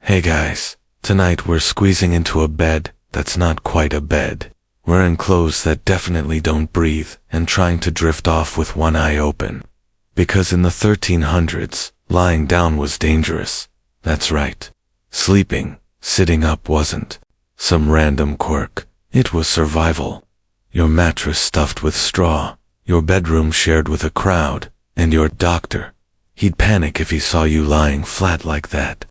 Hey guys, tonight we're squeezing into a bed that's not quite a bed. Wearing clothes that definitely don't breathe and trying to drift off with one eye open. Because in the 1300s, lying down was dangerous. That's right. Sleeping, sitting up wasn't some random quirk. It was survival. Your mattress stuffed with straw, your bedroom shared with a crowd, and your doctor. He'd panic if he saw you lying flat like that.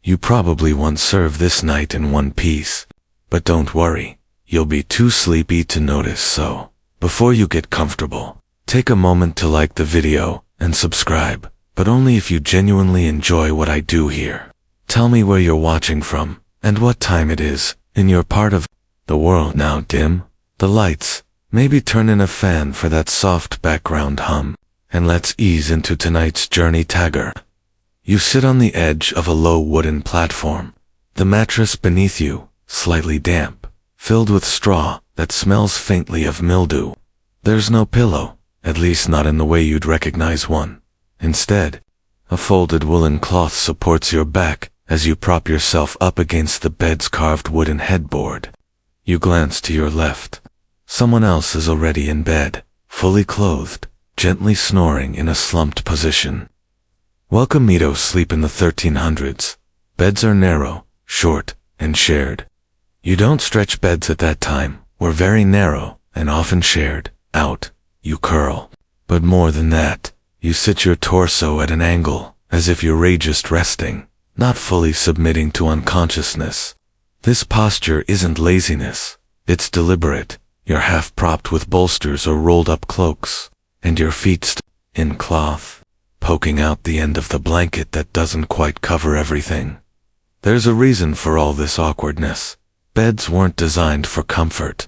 You probably won't serve this night in one piece. But don't worry, you'll be too sleepy to notice, so before you get comfortable, take a moment to like the video and subscribe, but only if you genuinely enjoy what I do here. Tell me where you're watching from, and what time it is, in your part of the world. Now dim the lights, maybe turn in a fan for that soft background hum, and let's ease into tonight's journey. Tagger. You sit on the edge of a low wooden platform, the mattress beneath you, slightly damp, filled with straw that smells faintly of mildew. There's no pillow, at least not in the way you'd recognize one. Instead, a folded woolen cloth supports your back as you prop yourself up against the bed's carved wooden headboard. You glance to your left. Someone else is already in bed, fully clothed, gently snoring in a slumped position. Welcome to sleep in the 1300s. Beds are narrow, short, and shared. You don't stretch beds at that time, were very narrow, and often shared. Out, you curl. But more than that, you sit your torso at an angle, as if you're just resting, not fully submitting to unconsciousness. This posture isn't laziness, it's deliberate. You're half propped with bolsters or rolled up cloaks, and your feet in cloth, poking out the end of the blanket that doesn't quite cover everything. There's a reason for all this awkwardness. Beds weren't designed for comfort.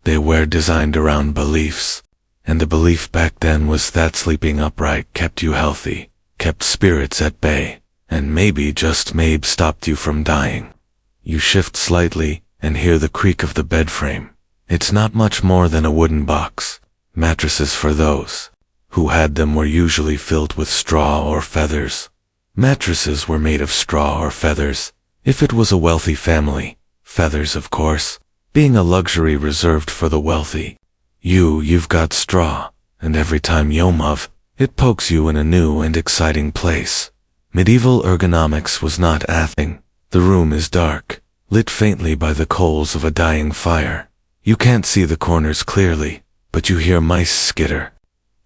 They were designed around beliefs. And the belief back then was that sleeping upright kept you healthy, kept spirits at bay, and maybe, just maybe, stopped you from dying. You shift slightly and hear the creak of the bed frame. It's not much more than a wooden box. Mattresses for those who had them were usually filled with straw or feathers. Mattresses were made of straw or feathers. If it was a wealthy family, feathers, of course, being a luxury reserved for the wealthy. You've got straw, and every time you move, it pokes you in a new and exciting place. Medieval ergonomics was not a thing. The room is dark, lit faintly by the coals of a dying fire. You can't see the corners clearly, but you hear mice skitter.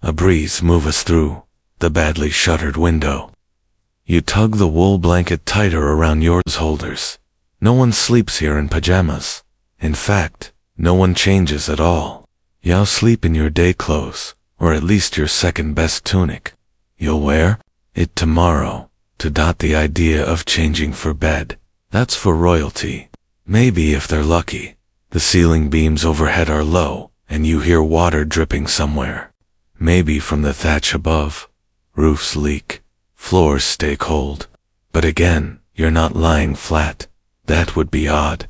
A breeze moves through the badly shuttered window. You tug the wool blanket tighter around your holders. No one sleeps here in pajamas. In fact, no one changes at all. You'll sleep in your day clothes, or at least your second best tunic. You'll wear it tomorrow. The idea of changing for bed, that's for royalty. Maybe if they're lucky. The ceiling beams overhead are low, and you hear water dripping somewhere. Maybe from the thatch above. Roofs leak. Floors stay cold. But again, you're not lying flat. That would be odd.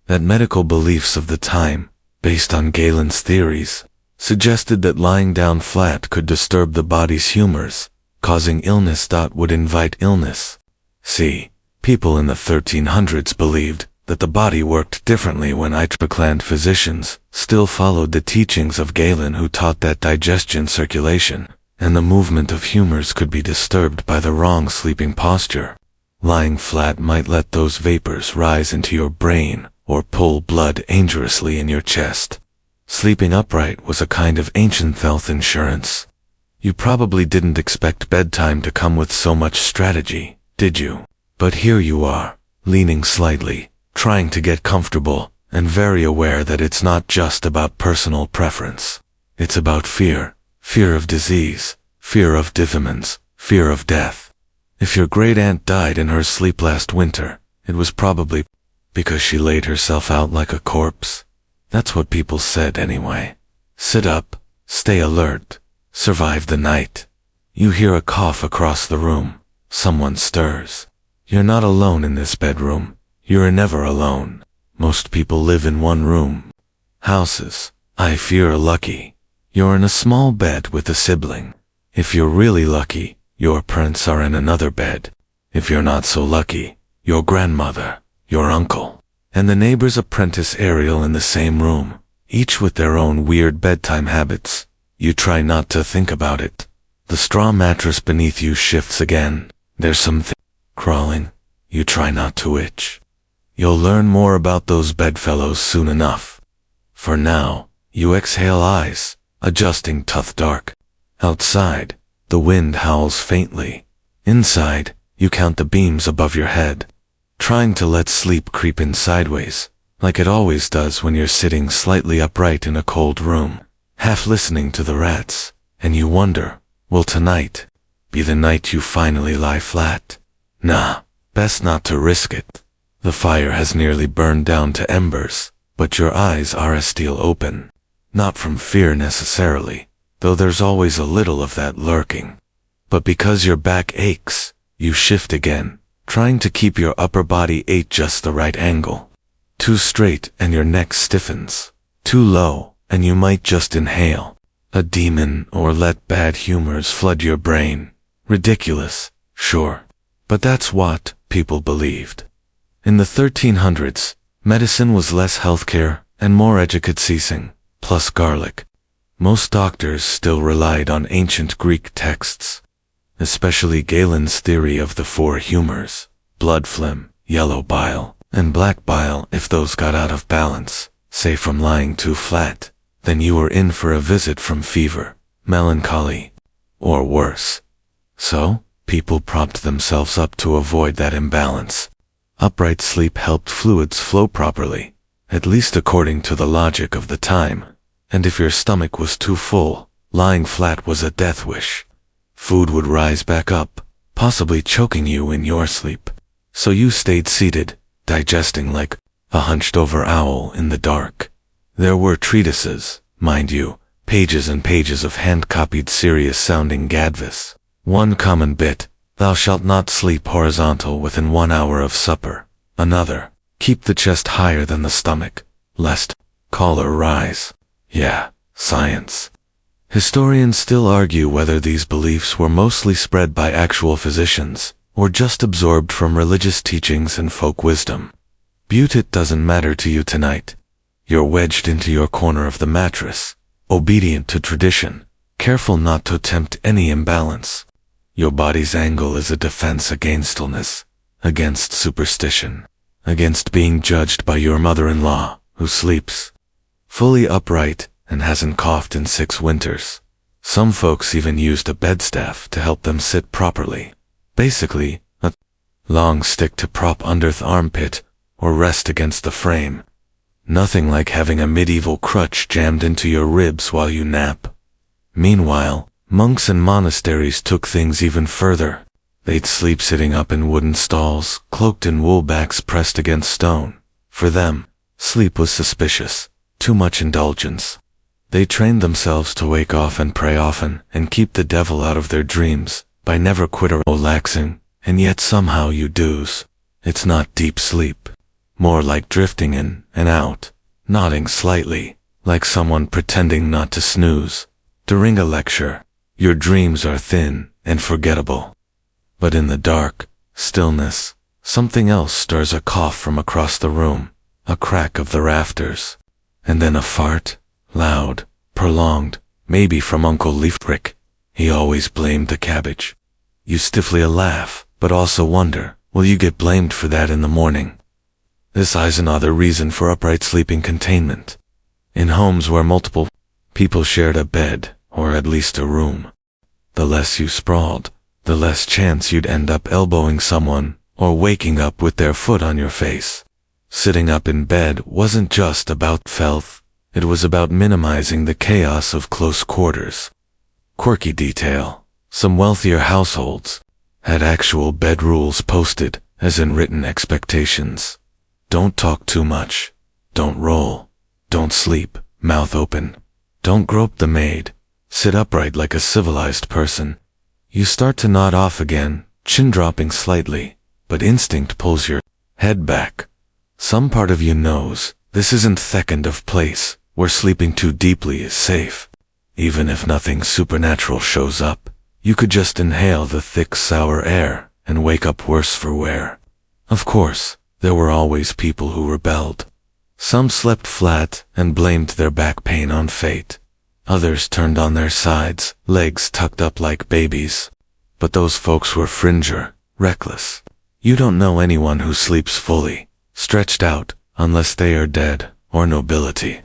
That medical beliefs of the time, based on Galen's theories, suggested that lying down flat could disturb the body's humors, causing illness. Would invite illness. See, people in the 1300s believed that the body worked differently when itroclanned physicians still followed the teachings of Galen, who taught that digestion, circulation, and the movement of humors could be disturbed by the wrong sleeping posture. Lying flat might let those vapors rise into your brain or pull blood dangerously in your chest. Sleeping upright was a kind of ancient health insurance. You probably didn't expect bedtime to come with so much strategy, did you? But here you are, leaning slightly, trying to get comfortable, and very aware that it's not just about personal preference. It's about fear. Fear of disease, fear of disease, fear of death. If your great-aunt died in her sleep last winter, it was probably because she laid herself out like a corpse. That's what people said anyway. Sit up, stay alert, survive the night. You hear a cough across the room. Someone stirs. You're not alone in this bedroom. You're never alone. Most people live in one room. Houses, I fear, are lucky. You're in a small bed with a sibling. If you're really lucky, your parents are in another bed. If you're not so lucky, your grandmother, your uncle, and the neighbor's apprentice Ariel in the same room, each with their own weird bedtime habits. You try not to think about it. The straw mattress beneath you shifts again. There's something crawling. You try not to itch. You'll learn more about those bedfellows soon enough. For now, you exhale eyes, adjusting tough dark. Outside, the wind howls faintly. Inside, you count the beams above your head, trying to let sleep creep in sideways, like it always does when you're sitting slightly upright in a cold room, half listening to the rats, and you wonder, will tonight be the night you finally lie flat? Nah, best not to risk it. The fire has nearly burned down to embers, but your eyes are still open. Not from fear necessarily, though there's always a little of that lurking. But because your back aches, you shift again, trying to keep your upper body at just the right angle. Too straight and your neck stiffens. Too low and you might just inhale a demon or let bad humors flood your brain. Ridiculous, sure, but that's what people believed. In the 1300s, medicine was less healthcare and more educateasing, plus garlic. Most doctors still relied on ancient Greek texts, especially Galen's theory of the four humors: blood phlegm, yellow bile, and black bile. If those got out of balance, say from lying too flat, then you were in for a visit from fever, melancholy, or worse. So, people propped themselves up to avoid that imbalance. Upright sleep helped fluids flow properly, at least according to the logic of the time. And if your stomach was too full, lying flat was a death wish. Food would rise back up, possibly choking you in your sleep. So you stayed seated, digesting like a hunched-over owl in the dark. There were treatises, mind you, pages and pages of hand-copied serious-sounding gadvis. One common bit: thou shalt not sleep horizontal within 1 hour of supper. Another: keep the chest higher than the stomach, lest choler rise. Yeah, science. Historians still argue whether these beliefs were mostly spread by actual physicians, or just absorbed from religious teachings and folk wisdom. But it doesn't matter to you tonight. You're wedged into your corner of the mattress, obedient to tradition, careful not to tempt any imbalance. Your body's angle is a defense against illness, against superstition, against being judged by your mother-in-law, who sleeps fully upright and hasn't coughed in 6 winters. Some folks even used a bedstaff to help them sit properly. Basically, a long stick to prop under the armpit or rest against the frame. Nothing like having a medieval crutch jammed into your ribs while you nap. Meanwhile, monks in monasteries took things even further. They'd sleep sitting up in wooden stalls, cloaked in wool backs pressed against stone. For them, sleep was suspicious, too much indulgence. They trained themselves to wake and pray often, and keep the devil out of their dreams, by never quit or relaxing, and yet somehow you doze. It's not deep sleep. More like drifting in and out, nodding slightly, like someone pretending not to snooze. During a lecture, your dreams are thin and forgettable. But in the dark stillness, something else stirs: a cough from across the room, a crack of the rafters, and then a fart, loud, prolonged, maybe from Uncle Leafbrick. He always blamed the cabbage. You stiffly laugh, but also wonder, will you get blamed for that in the morning? This is another reason for upright sleeping containment. In homes where multiple people shared a bed, or at least a room, the less you sprawled, the less chance you'd end up elbowing someone, or waking up with their foot on your face. Sitting up in bed wasn't just about filth, it was about minimizing the chaos of close quarters. Quirky detail: some wealthier households had actual bed rules posted, as in written expectations. Don't talk too much. Don't roll. Don't sleep, mouth open. Don't grope the maid. Sit upright like a civilized person. You start to nod off again, chin dropping slightly, but instinct pulls your head back. Some part of you knows this isn't second of place, where sleeping too deeply is safe. Even if nothing supernatural shows up, you could just inhale the thick sour air and wake up worse for wear. Of course, there were always people who rebelled. Some slept flat and blamed their back pain on fate. Others turned on their sides, legs tucked up like babies. But those folks were fringer, reckless. You don't know anyone who sleeps fully, stretched out, unless they are dead, or nobility.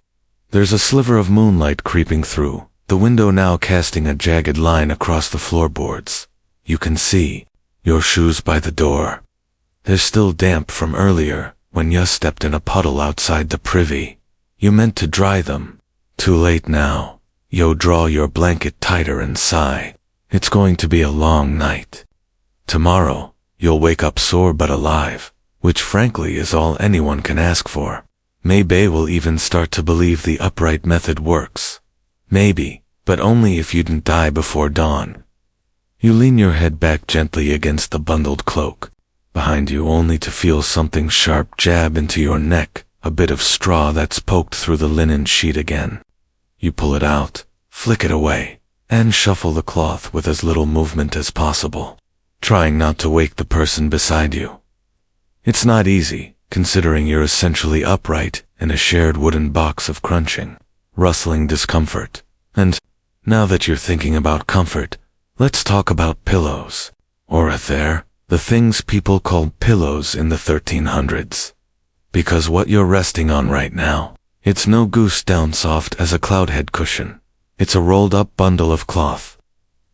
There's a sliver of moonlight creeping through, the window now casting a jagged line across the floorboards. You can see your shoes by the door. They're still damp from earlier, when you stepped in a puddle outside the privy. You meant to dry them. Too late now. Yo, draw your blanket tighter and sigh. It's going to be a long night. Tomorrow, you'll wake up sore but alive, which frankly is all anyone can ask for. Maybe will even start to believe the upright method works. Maybe, but only if you didn't die before dawn. You lean your head back gently against the bundled cloak, behind you only to feel something sharp jab into your neck, a bit of straw that's poked through the linen sheet again. You pull it out, flick it away, and shuffle the cloth with as little movement as possible, trying not to wake the person beside you. It's not easy, considering you're essentially upright in a shared wooden box of crunching, rustling discomfort. And, now that you're thinking about comfort, let's talk about pillows. Or the things people called pillows in the 1300s. Because what you're resting on right now, it's no goose down soft as a cloudhead cushion. It's a rolled-up bundle of cloth.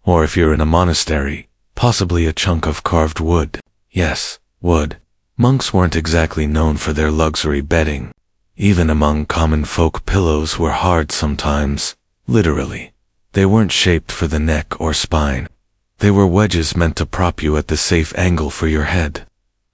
Or if you're in a monastery, possibly a chunk of carved wood. Yes, wood. Monks weren't exactly known for their luxury bedding. Even among common folk, pillows were hard sometimes, literally. They weren't shaped for the neck or spine. They were wedges meant to prop you at the safe angle for your head.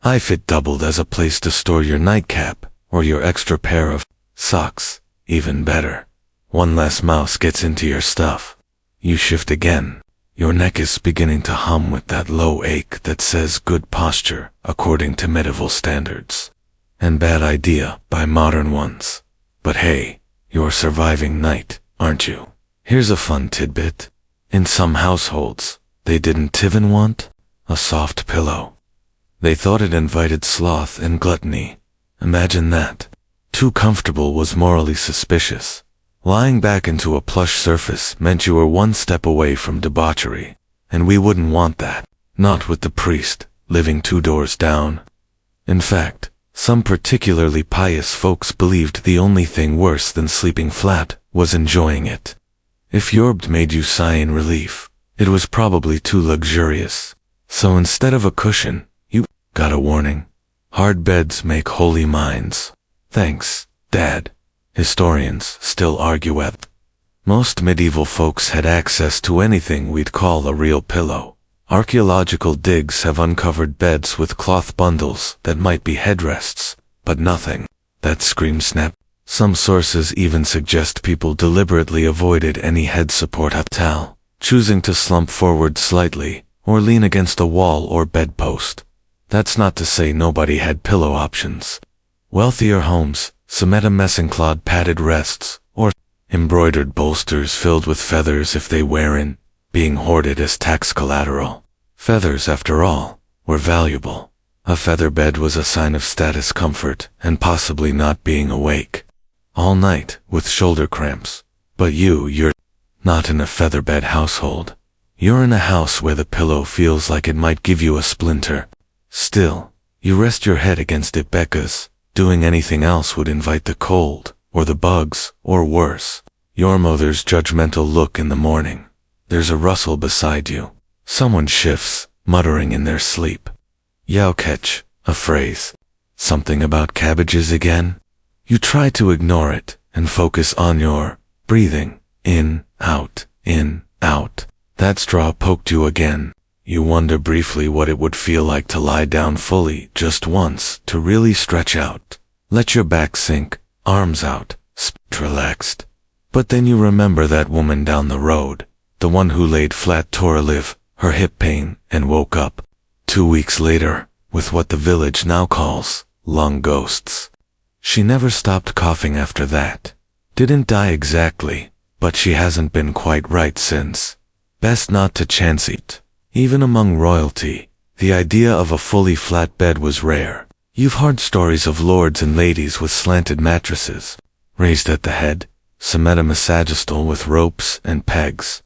If it doubled as a place to store your nightcap, or your extra pair of socks, even better. One less mouse gets into your stuff. You shift again. Your neck is beginning to hum with that low ache that says good posture according to medieval standards. And bad idea by modern ones. But hey, you're surviving night, aren't you? Here's a fun tidbit. In some households, they didn't even want a soft pillow. They thought it invited sloth and gluttony. Imagine that. Too comfortable was morally suspicious. Lying back into a plush surface meant you were one step away from debauchery, and we wouldn't want that. Not with the priest, living 2 doors down. In fact, some particularly pious folks believed the only thing worse than sleeping flat was enjoying it. If yorbed made you sigh in relief, it was probably too luxurious. So instead of a cushion, you got a warning. Hard beds make holy minds. Thanks, Dad. Historians still argue at. Most medieval folks had access to anything we'd call a real pillow. Archaeological digs have uncovered beds with cloth bundles that might be headrests, but nothing that screams snap. Some sources even suggest people deliberately avoided any head support at all, choosing to slump forward slightly or lean against a wall or bedpost. That's not to say nobody had pillow options. Wealthier homes, cement messing-cloth padded rests, or embroidered bolsters filled with feathers if they weren't being hoarded as tax collateral. Feathers, after all, were valuable. A feather bed was a sign of status, comfort, and possibly not being awake all night with shoulder cramps. But you're not in a featherbed household. You're in a house where the pillow feels like it might give you a splinter. Still, you rest your head against it because doing anything else would invite the cold, or the bugs, or worse, your mother's judgmental look in the morning. There's a rustle beside you. Someone shifts, muttering in their sleep. Yow catch, a phrase. Something about cabbages again? You try to ignore it and focus on your breathing. In, out, in, out. That straw poked you again. You wonder briefly what it would feel like to lie down fully just once, to really stretch out. Let your back sink, arms out, relaxed. But then you remember that woman down the road, the one who laid flat tore a live, her hip pain, and woke up 2 weeks later, with what the village now calls lung ghosts. She never stopped coughing after that. Didn't die exactly, but she hasn't been quite right since. Best not to chance it. Even among royalty, the idea of a fully flat bed was rare. You've heard stories of lords and ladies with slanted mattresses, raised at the head, sadomasochistal with ropes and pegs.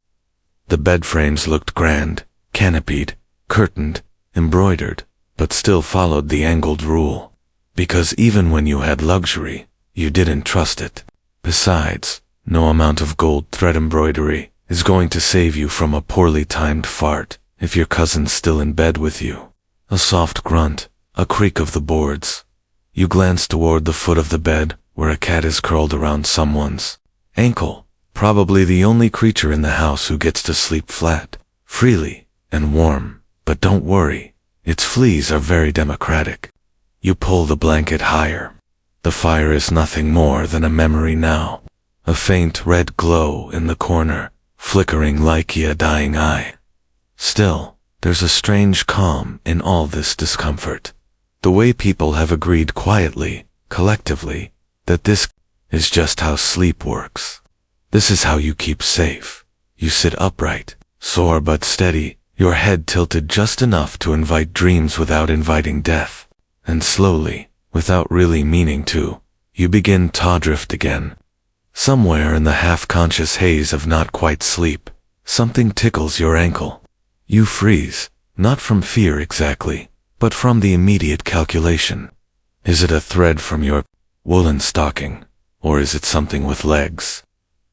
The bed frames looked grand, canopied, curtained, embroidered, but still followed the angled rule. Because even when you had luxury, you didn't trust it. Besides, no amount of gold thread embroidery is going to save you from a poorly timed fart if your cousin's still in bed with you. A soft grunt, a creak of the boards. You glance toward the foot of the bed where a cat is curled around someone's ankle, probably the only creature in the house who gets to sleep flat, freely, and warm. But don't worry, its fleas are very democratic. You pull the blanket higher. The fire is nothing more than a memory now, a faint red glow in the corner, flickering like a dying eye. Still, there's a strange calm in all this discomfort. The way people have agreed quietly, collectively, that this is just how sleep works. This is how you keep safe. You sit upright, sore but steady, your head tilted just enough to invite dreams without inviting death. And slowly, without really meaning to, you begin to drift again. Somewhere in the half-conscious haze of not quite sleep, something tickles your ankle. You freeze, not from fear exactly, but from the immediate calculation. Is it a thread from your woolen stocking, or is it something with legs?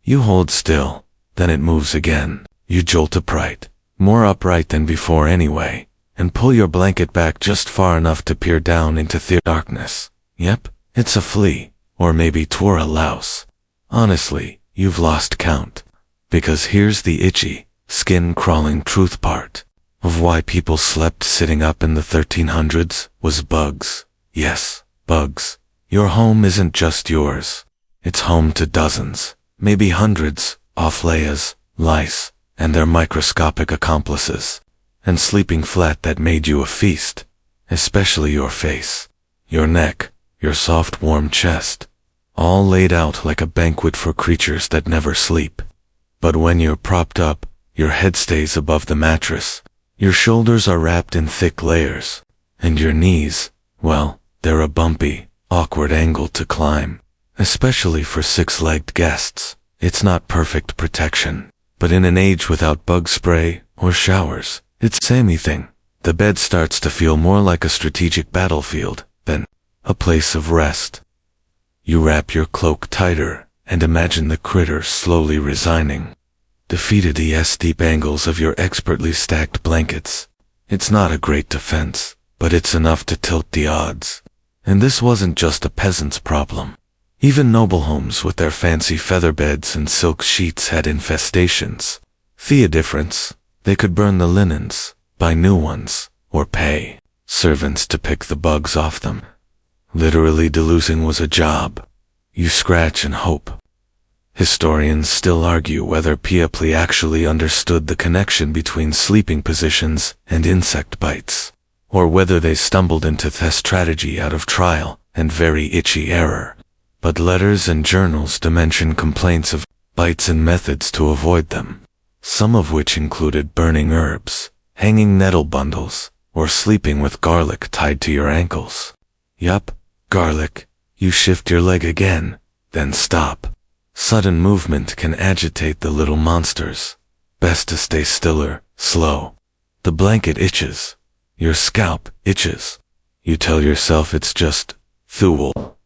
You hold still, then it moves again. You jolt upright, more upright than before anyway, and pull your blanket back just far enough to peer down into the darkness. Yep, it's a flea, or maybe 'twere a louse. Honestly, you've lost count. Because here's the itchy, skin-crawling truth part of why people slept sitting up in the 1300s was bugs. Yes, bugs. Your home isn't just yours. It's home to dozens, maybe hundreds, of lice, and their microscopic accomplices. And sleeping flat that made you a feast, especially your face, your neck, your soft warm chest, all laid out like a banquet for creatures that never sleep. But when you're propped up, your head stays above the mattress, your shoulders are wrapped in thick layers, and your knees, well, they're a bumpy, awkward angle to climb, especially for six-legged guests. It's not perfect protection, but in an age without bug spray or showers, it's the same thing. The bed starts to feel more like a strategic battlefield than a place of rest. You wrap your cloak tighter and imagine the critter slowly resigning, defeated the steep angles of your expertly stacked blankets. It's not a great defense, but it's enough to tilt the odds. And this wasn't just a peasant's problem. Even noble homes with their fancy feather beds and silk sheets had infestations. The difference, they could burn the linens, buy new ones, or pay servants to pick the bugs off them. Literally, delusing was a job. You scratch and hope. Historians still argue whether Piepli actually understood the connection between sleeping positions and insect bites, or whether they stumbled into the strategy out of trial and very itchy error. But letters and journals mention complaints of bites and methods to avoid them, some of which included burning herbs, hanging nettle bundles, or sleeping with garlic tied to your ankles. Yup, garlic. You shift your leg again, then stop. Sudden movement can agitate the little monsters. Best to stay stiller, slow. The blanket itches. Your scalp itches. You tell yourself it's just Thule.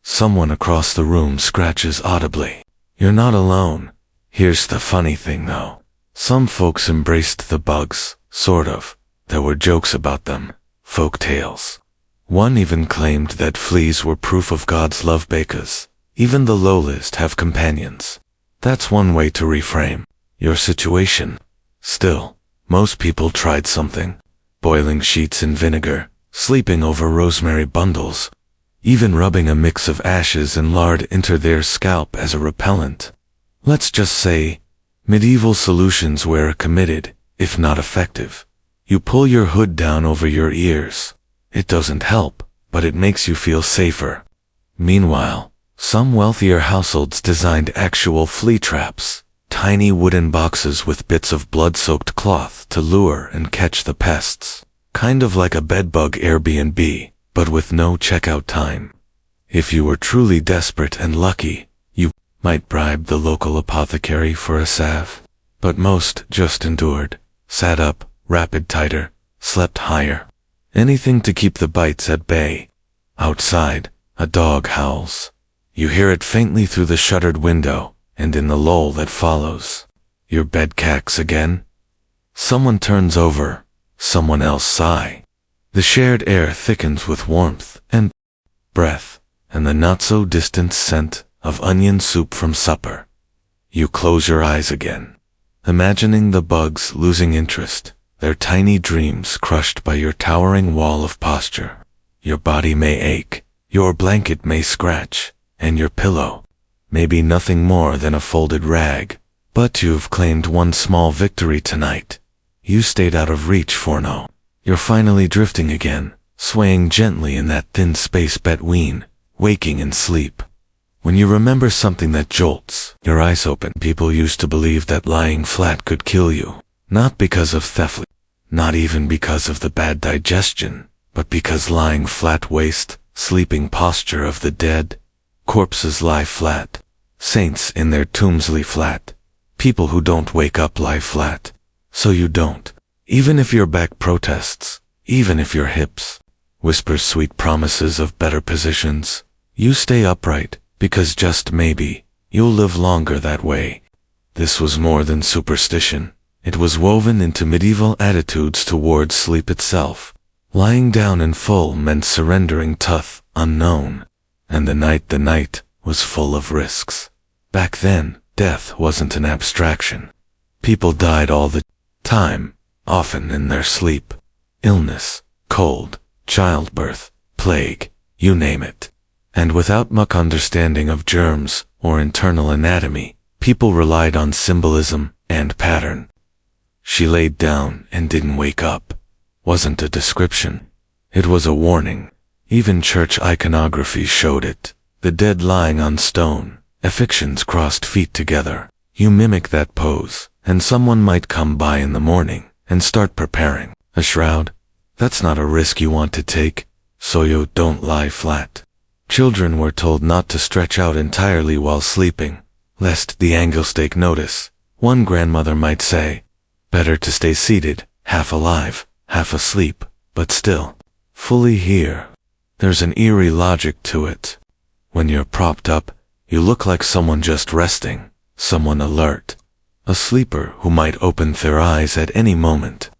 Someone across the room scratches audibly. You're not alone. Here's the funny thing though. Some folks embraced the bugs, sort of. There were jokes about them, folk tales. One even claimed that fleas were proof of God's love because even the lowliest have companions. That's one way to reframe your situation. Still, most people tried something. Boiling sheets in vinegar, sleeping over rosemary bundles, even rubbing a mix of ashes and lard into their scalp as a repellent. Let's just say, medieval solutions were committed, if not effective. You pull your hood down over your ears. It doesn't help, but it makes you feel safer. Meanwhile, some wealthier households designed actual flea traps, tiny wooden boxes with bits of blood-soaked cloth to lure and catch the pests. Kind of like a bedbug Airbnb, but with no checkout time. If you were truly desperate and lucky, you might bribe the local apothecary for a salve. But most just endured, sat up, wrapped tighter, slept higher. Anything to keep the bites at bay. Outside, a dog howls. You hear it faintly through the shuttered window, and in the lull that follows, your bed cacks again. Someone turns over, someone else sigh. The shared air thickens with warmth and breath, and the not-so-distant scent of onion soup from supper. You close your eyes again, imagining the bugs losing interest, their tiny dreams crushed by your towering wall of posture. Your body may ache, your blanket may scratch, and your pillow may be nothing more than a folded rag. But you've claimed one small victory tonight. You stayed out of reach for no. You're finally drifting again, swaying gently in that thin space between waking and sleep. When you remember something that jolts your eyes open, people used to believe that lying flat could kill you. Not because of theft, not even because of the bad digestion, but because lying flat waste, sleeping posture of the dead. Corpses lie flat. Saints in their tombs lie flat. People who don't wake up lie flat. So you don't. Even if your back protests, even if your hips whispers sweet promises of better positions, you stay upright, because just maybe, you'll live longer that way. This was more than superstition. It was woven into medieval attitudes towards sleep itself. Lying down in full meant surrendering tough, unknown. And the night was full of risks. Back then, death wasn't an abstraction. People died all the time, often in their sleep. Illness, cold, childbirth, plague, you name it. And without much understanding of germs or internal anatomy, people relied on symbolism and pattern. She laid down and didn't wake up. Wasn't a description. It was a warning. Even church iconography showed it. The dead lying on stone, affixtions crossed feet together. You mimic that pose, and someone might come by in the morning and start preparing. A shroud? That's not a risk you want to take, so you don't lie flat. Children were told not to stretch out entirely while sleeping, lest the angels take notice. One grandmother might say, better to stay seated, half alive, half asleep, but still, fully here. There's an eerie logic to it. When you're propped up, you look like someone just resting, someone alert. A sleeper who might open their eyes at any moment.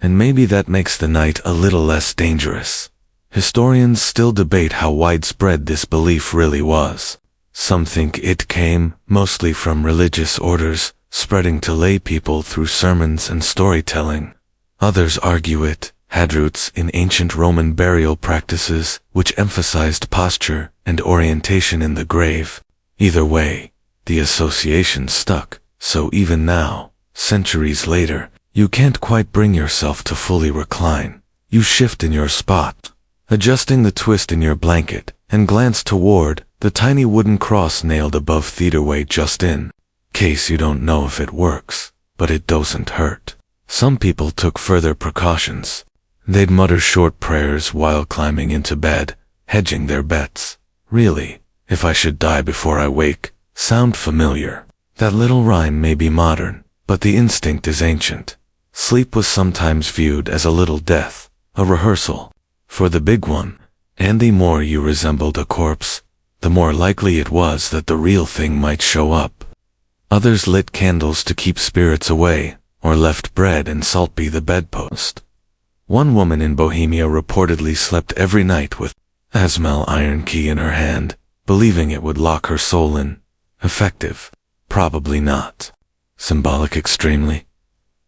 And maybe that makes the night a little less dangerous. Historians still debate how widespread this belief really was. Some think it came mostly from religious orders, spreading to lay people through sermons and storytelling. Others argue it had roots in ancient Roman burial practices, which emphasized posture and orientation in the grave. Either way, the association stuck, so even now, centuries later, you can't quite bring yourself to fully recline. You shift in your spot, adjusting the twist in your blanket, and glance toward the tiny wooden cross nailed above theaterway just in case you don't know if it works, but it doesn't hurt. Some people took further precautions. They'd mutter short prayers while climbing into bed, hedging their bets. Really, if I should die before I wake, sound familiar. That little rhyme may be modern, but the instinct is ancient. Sleep was sometimes viewed as a little death, a rehearsal for the big one, and the more you resembled a corpse, the more likely it was that the real thing might show up. Others lit candles to keep spirits away, or left bread and salt be the bedpost. One woman in Bohemia reportedly slept every night with a small iron key in her hand, believing it would lock her soul in. Effective? Probably not. Symbolic extremely?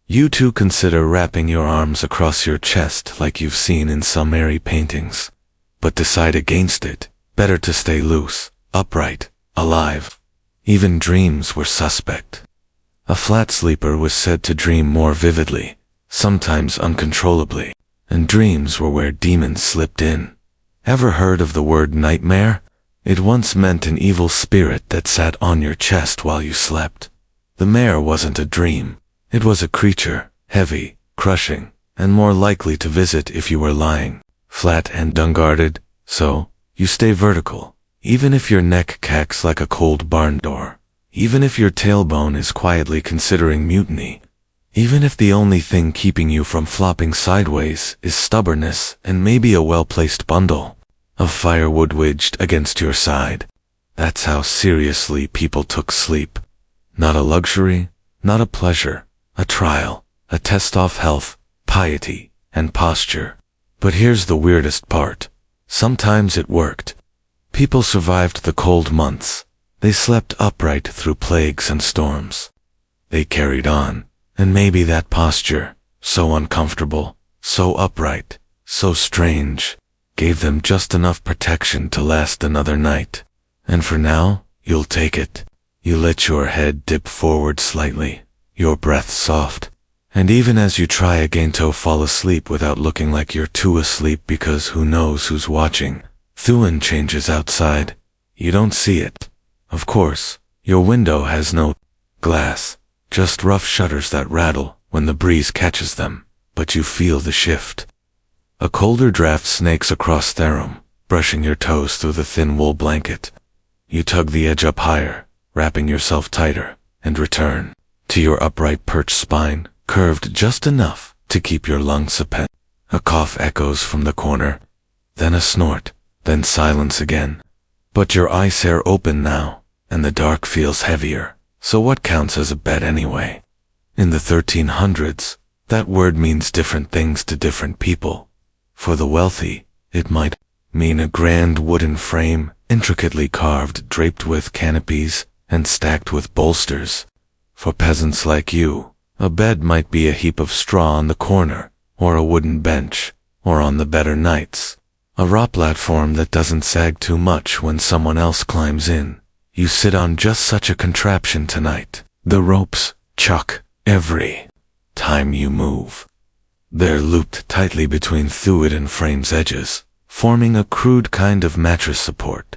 You too consider wrapping your arms across your chest like you've seen in some airy paintings. But decide against it. Better to stay loose, upright, alive. Even dreams were suspect. A flat sleeper was said to dream more vividly, sometimes uncontrollably, and dreams were where demons slipped in. Ever heard of the word nightmare? It once meant an evil spirit that sat on your chest while you slept. The mare wasn't a dream. It was a creature, heavy, crushing, and more likely to visit if you were lying flat and unguarded, so you stay vertical, even if your neck cacks like a cold barn door, even if your tailbone is quietly considering mutiny, even if the only thing keeping you from flopping sideways is stubbornness and maybe a well-placed bundle of firewood wedged against your side. That's how seriously people took sleep. Not a luxury, not a pleasure, a trial, a test of health, piety, and posture. But here's the weirdest part. Sometimes it worked. People survived the cold months. They slept upright through plagues and storms. They carried on, and maybe that posture, so uncomfortable, so upright, so strange, gave them just enough protection to last another night. And for now, you'll take it. You let your head dip forward slightly, your breath soft, and even as you try again to fall asleep without looking like you're too asleep because who knows who's watching, Thuan changes outside. You don't see it. Of course, your window has no glass, just rough shutters that rattle when the breeze catches them, but you feel the shift. A colder draft snakes across Therum, brushing your toes through the thin wool blanket. You tug the edge up higher, wrapping yourself tighter, and return to your upright perched spine, curved just enough to keep your lungs suppressed. A cough echoes from the corner, then a snort, then silence again. But your eyes are open now, and the dark feels heavier, so what counts as a bed anyway? In the 1300s, that word means different things to different people. For the wealthy, it might mean a grand wooden frame, intricately carved, draped with canopies, and stacked with bolsters. For peasants like you, a bed might be a heap of straw on the corner, or a wooden bench, or on the better nights, a raw platform that doesn't sag too much when someone else climbs in. You sit on just such a contraption tonight. The ropes chuck every time you move. They're looped tightly between Thuan frame's edges, forming a crude kind of mattress support.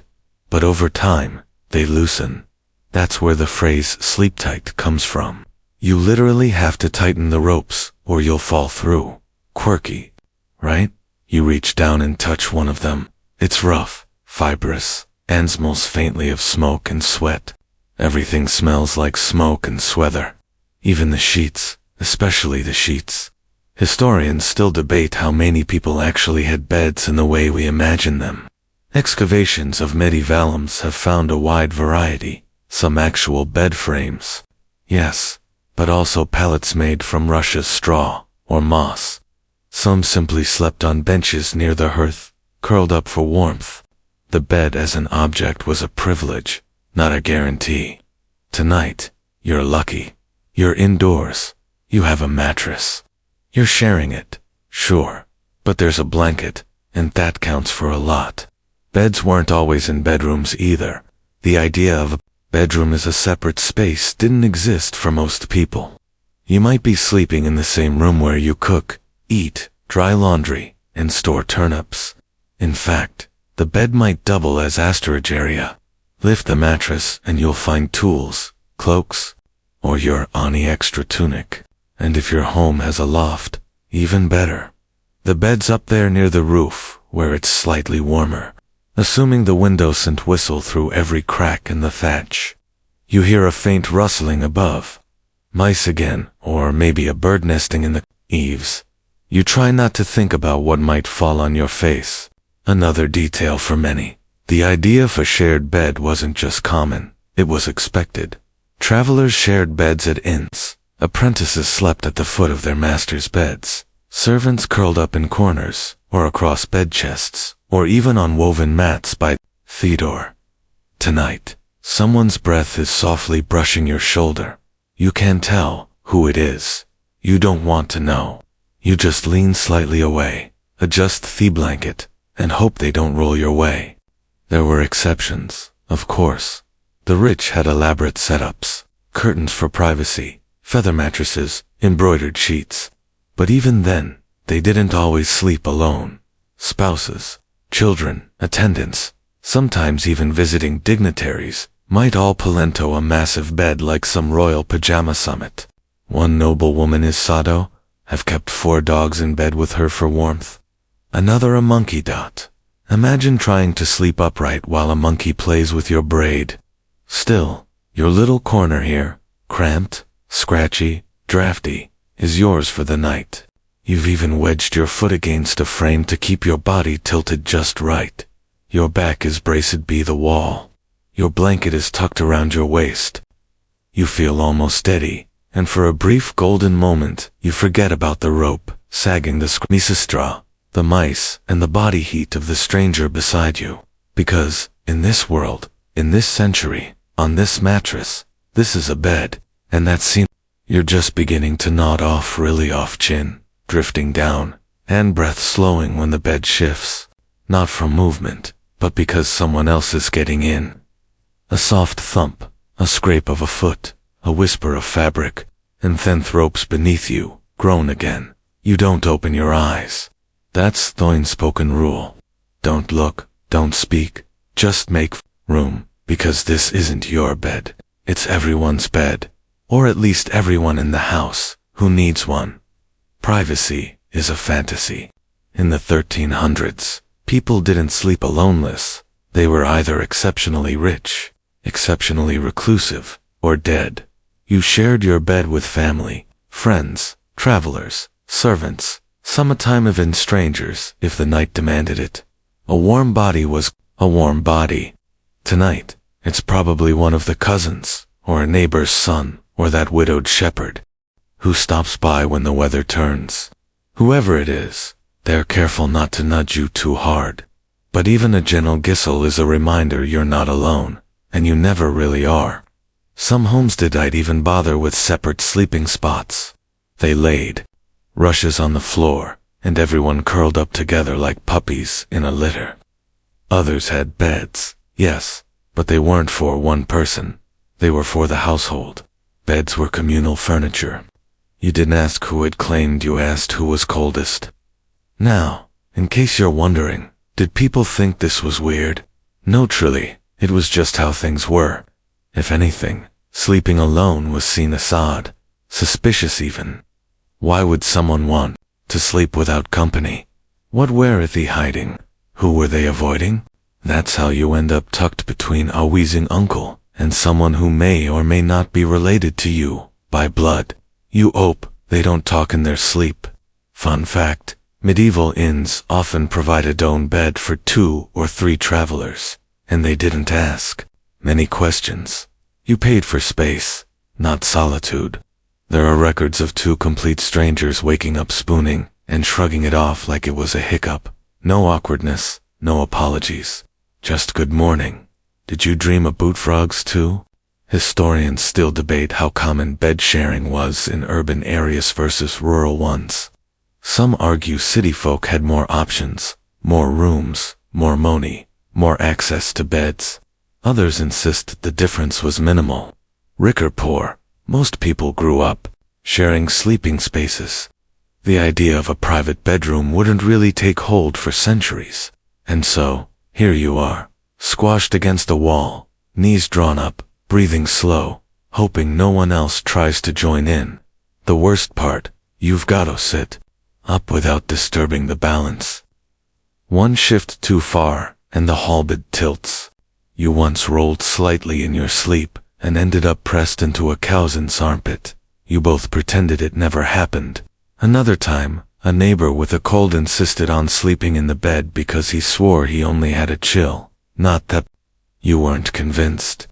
But over time, they loosen. That's where the phrase sleep tight comes from. You literally have to tighten the ropes, or you'll fall through. Quirky, right? You reach down and touch one of them. It's rough, fibrous, and smells faintly of smoke and sweat. Everything smells like smoke and sweater. Even the sheets, especially the sheets. Historians still debate how many people actually had beds in the way we imagine them. Excavations of medievallums have found a wide variety, some actual bed frames. Yes, but also pallets made from Russia's straw or moss. Some simply slept on benches near the hearth, curled up for warmth. The bed as an object was a privilege, not a guarantee. Tonight, you're lucky. You're indoors. You have a mattress. You're sharing it, sure, but there's a blanket, and that counts for a lot. Beds weren't always in bedrooms either. The idea of a bedroom as a separate space didn't exist for most people. You might be sleeping in the same room where you cook, eat, dry laundry, and store turnips. In fact, the bed might double as storage area. Lift the mattress and you'll find tools, cloaks, or your only extra tunic. And if your home has a loft, even better. The bed's up there near the roof, where it's slightly warmer, assuming the windows don't whistle through every crack in the thatch. You hear a faint rustling above. Mice again, or maybe a bird nesting in the eaves. You try not to think about what might fall on your face. Another detail for many. The idea of a shared bed wasn't just common, it was expected. Travelers shared beds at inns. Apprentices slept at the foot of their masters' beds. Servants curled up in corners, or across bed chests, or even on woven mats by Theodore. Tonight, someone's breath is softly brushing your shoulder. You can't tell who it is. You don't want to know. You just lean slightly away, adjust the blanket, and hope they don't roll your way. There were exceptions, of course. The rich had elaborate setups, curtains for privacy, feather mattresses, embroidered sheets. But even then, they didn't always sleep alone. Spouses, children, attendants, sometimes even visiting dignitaries, might all pull into a massive bed like some royal pajama summit. One noblewoman is Sado, have kept 4 dogs in bed with her for warmth. Another a monkey dot. Imagine trying to sleep upright while a monkey plays with your braid. Still, your little corner here, cramped, scratchy, drafty, is yours for the night. You've even wedged your foot against a frame to keep your body tilted just right. Your back is braced be the wall. Your blanket is tucked around your waist. You feel almost steady, and for a brief golden moment, you forget about the rope, sagging the straw, the mice, and the body heat of the stranger beside you. Because, in this world, in this century, on this mattress, this is a bed, and that scene, you're just beginning to nod off really off chin, drifting down, and breath slowing when the bed shifts. Not from movement, but because someone else is getting in. A soft thump, a scrape of a foot, a whisper of fabric, and then ropes beneath you, groan again. You don't open your eyes. That's the unspoken rule. Don't look, don't speak, just make room, because this isn't your bed. It's everyone's bed, or at least everyone in the house, who needs one. Privacy is a fantasy. In the 1300s, people didn't sleep aloneless. They were either exceptionally rich, exceptionally reclusive, or dead. You shared your bed with family, friends, travelers, servants, sometimes even strangers, if the night demanded it. A warm body was a warm body. Tonight, it's probably one of the cousins, or a neighbor's son, or that widowed shepherd, who stops by when the weather turns. Whoever it is, they're careful not to nudge you too hard. But even a gentle gissel is a reminder you're not alone, and you never really are. Some homes didn't even bother with separate sleeping spots. They laid rushes on the floor, and everyone curled up together like puppies in a litter. Others had beds, yes, but they weren't for one person. They were for the household. Beds were communal furniture. You didn't ask who had claimed, you asked who was coldest. Now, in case you're wondering, did people think this was weird? No, truly, it was just how things were. If anything, sleeping alone was seen as odd, suspicious even. Why would someone want to sleep without company? What were they hiding? Who were they avoiding? That's how you end up tucked between a wheezing uncle and someone who may or may not be related to you by blood. You hope they don't talk in their sleep. Fun fact, medieval inns often provided own bed for 2 or 3 travelers, and they didn't ask many questions. You paid for space, not solitude. There are records of 2 complete strangers waking up spooning and shrugging it off like it was a hiccup. No awkwardness, no apologies. Just good morning. Did you dream of boot frogs too? Historians still debate how common bed sharing was in urban areas versus rural ones. Some argue city folk had more options, more rooms, more money, more access to beds. Others insist the difference was minimal. Rich or poor, most people grew up sharing sleeping spaces. The idea of a private bedroom wouldn't really take hold for centuries. And so, here you are, squashed against a wall, knees drawn up, breathing slow, hoping no one else tries to join in. The worst part, you've got to sit up without disturbing the balance. One shift too far, and the whole bed tilts. You once rolled slightly in your sleep, and ended up pressed into a cow's armpit. You both pretended it never happened. Another time, a neighbor with a cold insisted on sleeping in the bed because he swore he only had a chill. Not that you weren't convinced.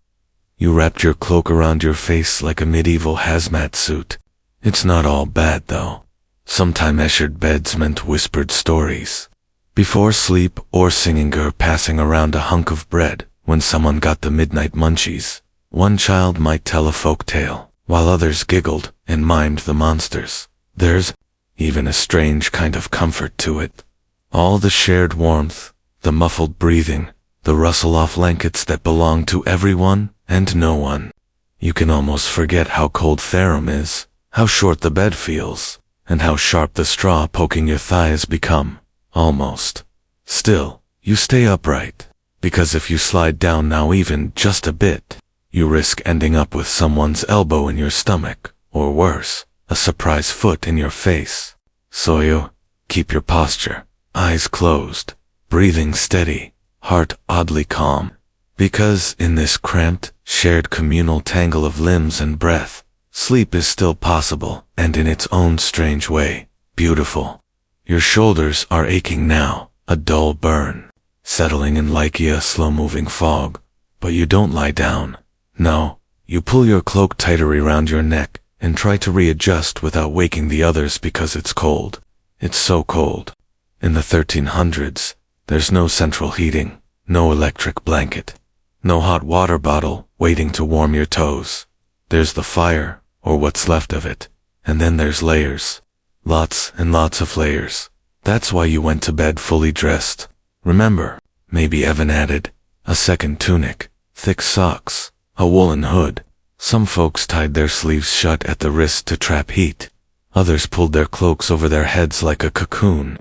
You wrapped your cloak around your face like a medieval hazmat suit. It's not all bad though. Sometimes shared beds meant whispered stories. Before sleep or singing or passing around a hunk of bread, when someone got the midnight munchies, one child might tell a folk tale, while others giggled and mimed the monsters. There's even a strange kind of comfort to it. All the shared warmth, the muffled breathing, the rustle of blankets that belong to everyone and no one. You can almost forget how cold Therum is, how short the bed feels, and how sharp the straw poking your thighs become. Almost. Still, you stay upright, because if you slide down now even just a bit, you risk ending up with someone's elbow in your stomach, or worse, a surprise foot in your face. So you keep your posture, eyes closed, breathing steady, heart oddly calm. Because in this cramped, shared communal tangle of limbs and breath, sleep is still possible, and in its own strange way, beautiful. Your shoulders are aching now, a dull burn, settling in like a slow-moving fog. But you don't lie down. No, you pull your cloak tighter around your neck and try to readjust without waking the others because it's cold. It's so cold. In the 1300s, there's no central heating, no electric blanket, no hot water bottle waiting to warm your toes. There's the fire, or what's left of it, and then there's layers. Lots and lots of layers. That's why you went to bed fully dressed. Remember, maybe Evan added, a second tunic, thick socks, a woolen hood. Some folks tied their sleeves shut at the wrist to trap heat. Others pulled their cloaks over their heads like a cocoon.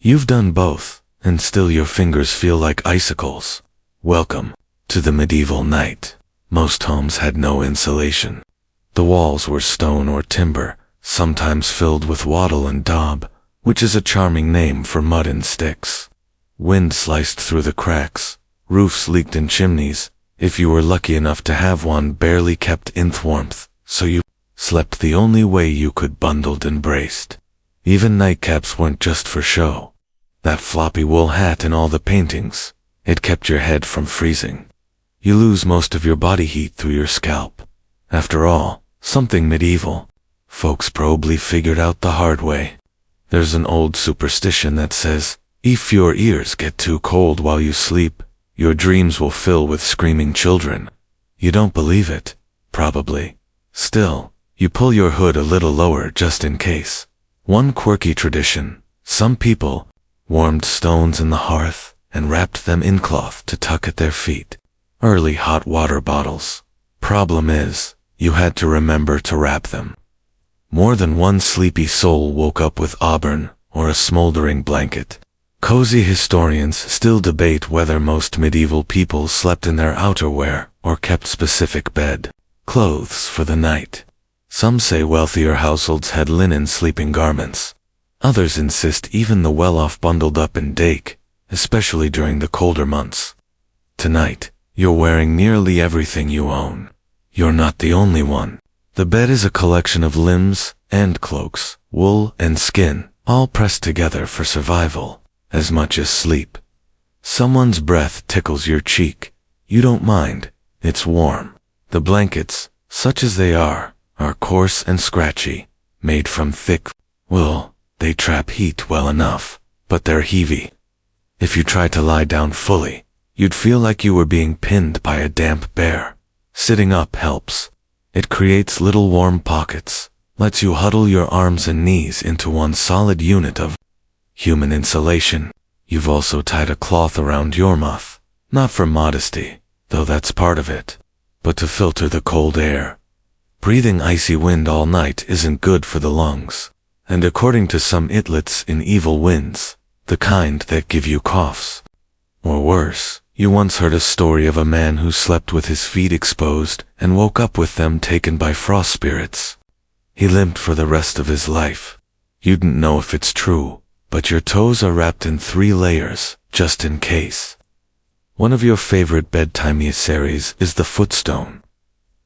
You've done both, and still your fingers feel like icicles. Welcome to the medieval night. Most homes had no insulation. The walls were stone or timber, sometimes filled with wattle and daub, which is a charming name for mud and sticks. Wind sliced through the cracks. Roofs leaked in chimneys. If you were lucky enough to have one, barely kept in warmth, so you slept the only way you could, bundled and braced. Even nightcaps weren't just for show. That floppy wool hat in all the paintings, it kept your head from freezing. You lose most of your body heat through your scalp. After all, something medieval. Folks probably figured out the hard way. There's an old superstition that says, if your ears get too cold while you sleep, your dreams will fill with screaming children. You don't believe it, probably. Still, you pull your hood a little lower just in case. One quirky tradition, some people warmed stones in the hearth and wrapped them in cloth to tuck at their feet. Early hot water bottles. Problem is, you had to remember to wrap them. More than one sleepy soul woke up with auburn or a smoldering blanket. Cozy historians still debate whether most medieval people slept in their outerwear or kept specific bed clothes for the night. Some say wealthier households had linen sleeping garments. Others insist even the well-off bundled up in dake, especially during the colder months. Tonight, you're wearing nearly everything you own. You're not the only one. The bed is a collection of limbs and cloaks, wool and skin, all pressed together for survival, as much as sleep. Someone's breath tickles your cheek. You don't mind. It's warm. The blankets, such as they are coarse and scratchy, made from thick wool. They trap heat well enough, but they're heavy. If you try to lie down fully, you'd feel like you were being pinned by a damp bear. Sitting up helps. It creates little warm pockets, lets you huddle your arms and knees into one solid unit of human insulation. You've also tied a cloth around your mouth, not for modesty, though that's part of it, but to filter the cold air. Breathing icy wind all night isn't good for the lungs, and according to some idlits in evil winds, the kind that give you coughs. Or worse, you once heard a story of a man who slept with his feet exposed and woke up with them taken by frost spirits. He limped for the rest of his life. You didn't know if it's true, but your toes are wrapped in 3 layers, just in case. One of your favorite bedtime series is the footstone.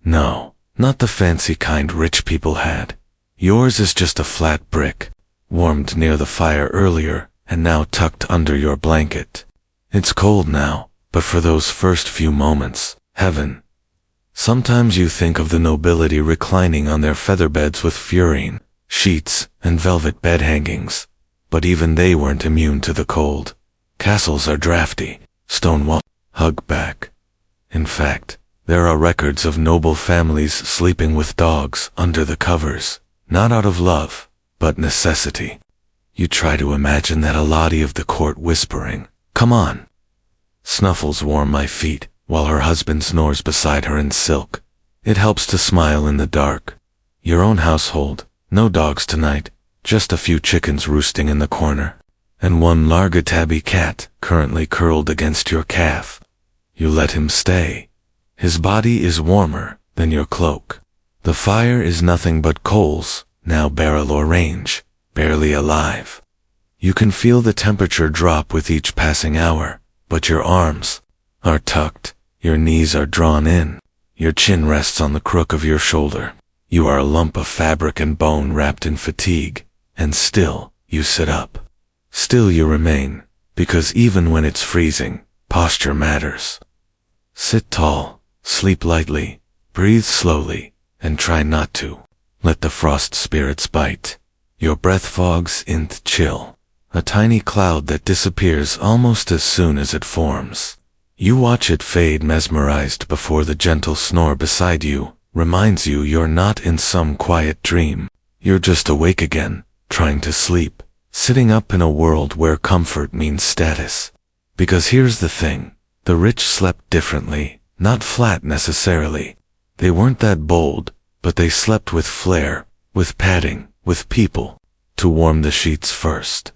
No, not the fancy kind rich people had. Yours is just a flat brick, warmed near the fire earlier and now tucked under your blanket. It's cold now, but for those first few moments, heaven. Sometimes you think of the nobility reclining on their feather beds with furine, sheets, and velvet bed hangings, but even they weren't immune to the cold. Castles are drafty, stone wall, hug back. In fact, there are records of noble families sleeping with dogs under the covers, not out of love, but necessity. You try to imagine that Elodie of the court whispering, "Come on." Snuffles warm my feet, while her husband snores beside her in silk. It helps to smile in the dark. Your own household, no dogs tonight, just a few chickens roosting in the corner, and one large tabby cat currently curled against your calf. You let him stay. His body is warmer than your cloak. The fire is nothing but coals, now barrel or range, barely alive. You can feel the temperature drop with each passing hour, but your arms are tucked, your knees are drawn in, your chin rests on the crook of your shoulder. You are a lump of fabric and bone wrapped in fatigue, and still you sit up. Still you remain, because even when it's freezing, posture matters. Sit tall, sleep lightly, breathe slowly, and try not to let the frost spirits bite. Your breath fogs in the chill, a tiny cloud that disappears almost as soon as it forms. You watch it fade mesmerized before the gentle snore beside you reminds you you're not in some quiet dream. You're just awake again, trying to sleep, sitting up in a world where comfort means status. Because here's the thing, the rich slept differently, not flat necessarily. They weren't that bold, but they slept with flair, with padding, with people to warm the sheets first.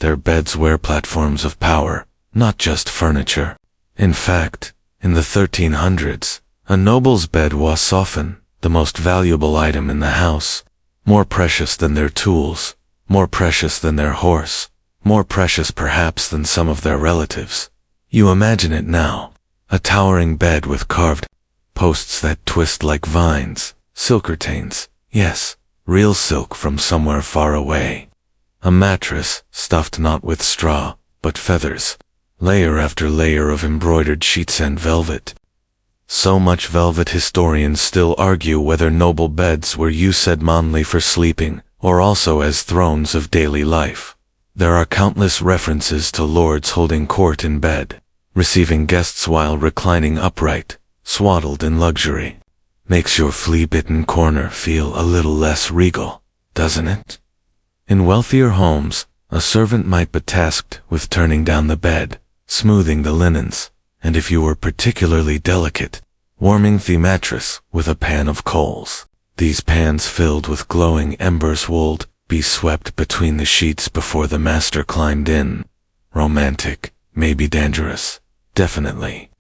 Their beds were platforms of power, not just furniture. In fact, in the 1300s, a noble's bed was often the most valuable item in the house, more precious than their tools, more precious than their horse, more precious perhaps than some of their relatives. You imagine it now, a towering bed with carved posts that twist like vines, silk curtains, yes, real silk from somewhere far away. A mattress stuffed not with straw, but feathers, layer after layer of embroidered sheets and velvet. So much velvet historians still argue whether noble beds were used mainly for sleeping, or also as thrones of daily life. There are countless references to lords holding court in bed, receiving guests while reclining upright, swaddled in luxury. Makes your flea-bitten corner feel a little less regal, doesn't it? In wealthier homes, a servant might be tasked with turning down the bed, smoothing the linens, and if you were particularly delicate, warming the mattress with a pan of coals. These pans filled with glowing embers would be swept between the sheets before the master climbed in. Romantic, maybe dangerous, definitely.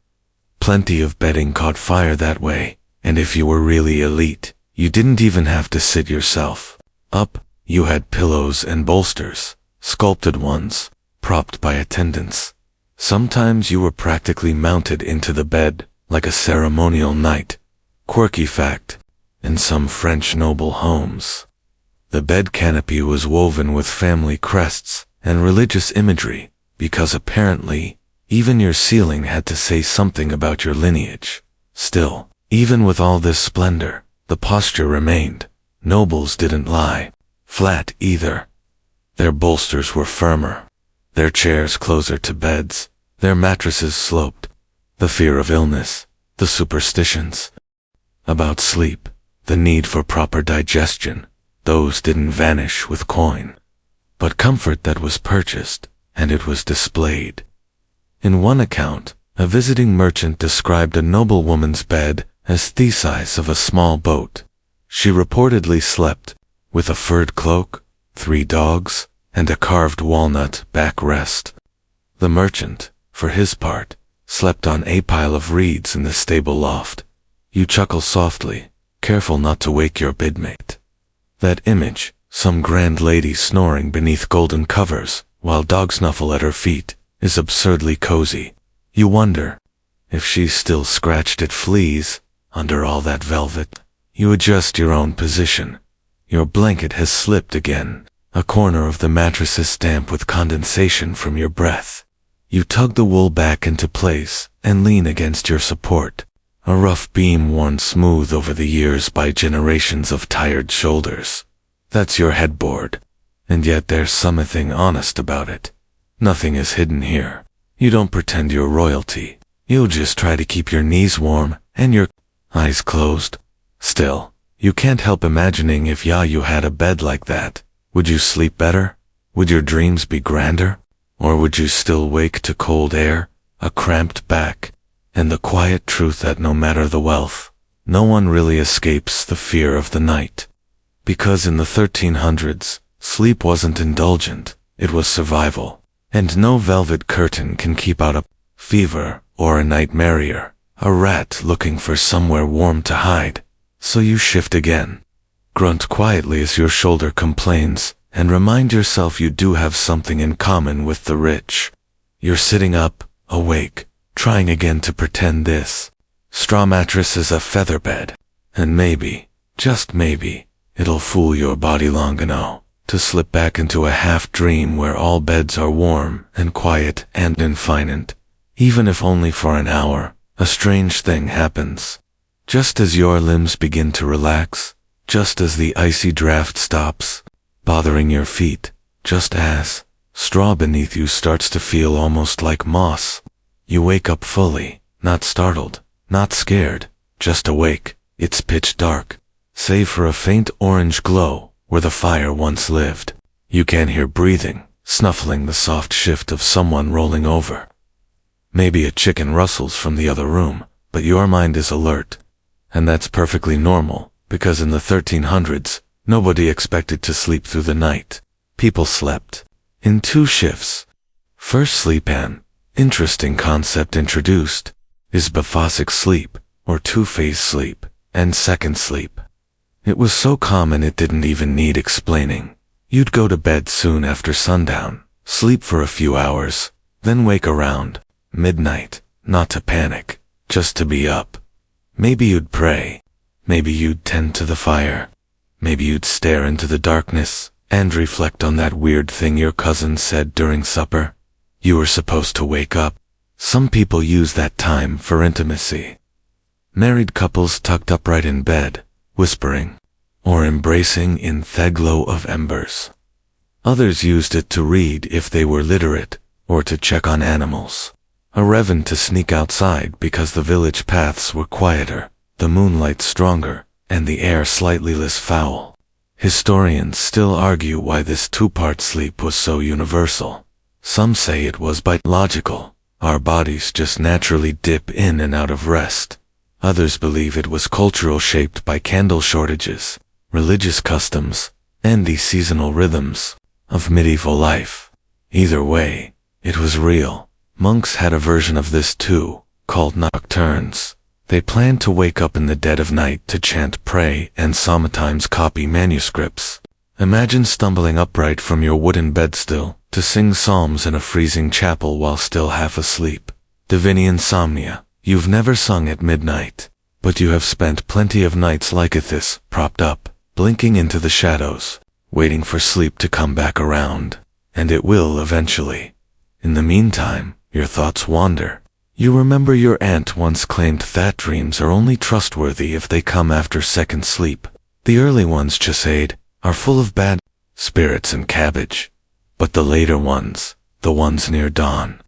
Plenty of bedding caught fire that way, and if you were really elite, you didn't even have to sit yourself up. You had pillows and bolsters, sculpted ones, propped by attendants. Sometimes you were practically mounted into the bed, like a ceremonial knight. Quirky fact, in some French noble homes, the bed canopy was woven with family crests and religious imagery, because apparently, even your ceiling had to say something about your lineage. Still, even with all this splendor, the posture remained. Nobles didn't lie flat either. Their bolsters were firmer, their chairs closer to beds, their mattresses sloped. The fear of illness, the superstitions about sleep, the need for proper digestion, those didn't vanish with coin, but comfort that was purchased, and it was displayed. In one account, a visiting merchant described a noblewoman's bed as the size of a small boat. She reportedly slept with a furred cloak, 3 dogs, and a carved walnut backrest. The merchant, for his part, slept on a pile of reeds in the stable loft. You chuckle softly, careful not to wake your bedmate. That image, some grand lady snoring beneath golden covers, while dogs snuffle at her feet, is absurdly cozy. You wonder if she's still scratched at fleas under all that velvet. You adjust your own position. Your blanket has slipped again. A corner of the mattress is damp with condensation from your breath. You tug the wool back into place and lean against your support, a rough beam worn smooth over the years by generations of tired shoulders. That's your headboard, and yet there's something honest about it. Nothing is hidden here. You don't pretend you're royalty. You just try to keep your knees warm and your eyes closed. Still, you can't help imagining if you had a bed like that. Would you sleep better? Would your dreams be grander? Or would you still wake to cold air, a cramped back, and the quiet truth that no matter the wealth, no one really escapes the fear of the night? Because in the 1300s, sleep wasn't indulgent, it was survival. And no velvet curtain can keep out a fever or a nightmare, a rat looking for somewhere warm to hide. So you shift again. Grunt quietly as your shoulder complains, and remind yourself you do have something in common with the rich. You're sitting up, awake, trying again to pretend this straw mattress is a feather bed, and maybe, just maybe, it'll fool your body long enough to slip back into a half-dream where all beds are warm and quiet and infinite. Even if only for an hour, a strange thing happens. Just as your limbs begin to relax, just as the icy draft stops bothering your feet, just as straw beneath you starts to feel almost like moss, you wake up fully, not startled, not scared, just awake. It's pitch dark, save for a faint orange glow where the fire once lived. You can hear breathing, snuffling the soft shift of someone rolling over. Maybe a chicken rustles from the other room, but your mind is alert. And that's perfectly normal, because in the 1300s, nobody expected to sleep through the night. People slept in 2 shifts. First sleep, an interesting concept introduced, is biphasic sleep, or 2-phase sleep, and second sleep. It was so common it didn't even need explaining. You'd go to bed soon after sundown, sleep for a few hours, then wake around midnight, not to panic, just to be up. Maybe you'd pray, maybe you'd tend to the fire, maybe you'd stare into the darkness and reflect on that weird thing your cousin said during supper. You were supposed to wake up. Some people use that time for intimacy. Married couples tucked upright in bed, whispering, or embracing in the glow of embers. Others used it to read if they were literate, or to check on animals. A revan to sneak outside because the village paths were quieter, the moonlight stronger, and the air slightly less foul. Historians still argue why this 2-part sleep was so universal. Some say it was biological. Our bodies just naturally dip in and out of rest. Others believe it was cultural, shaped by candle shortages, religious customs, and the seasonal rhythms of medieval life. Either way, it was real. Monks had a version of this too, called nocturnes. They planned to wake up in the dead of night to chant, pray, and sometimes copy manuscripts. Imagine stumbling upright from your wooden bedstill to sing psalms in a freezing chapel while still half asleep. Divine insomnia. You've never sung at midnight, but you have spent plenty of nights like this, propped up, blinking into the shadows, waiting for sleep to come back around. And it will eventually. In the meantime, your thoughts wander. You remember your aunt once claimed that dreams are only trustworthy if they come after second sleep. The early ones, Chesade, are full of bad spirits and cabbage. But the later ones, the ones near dawn,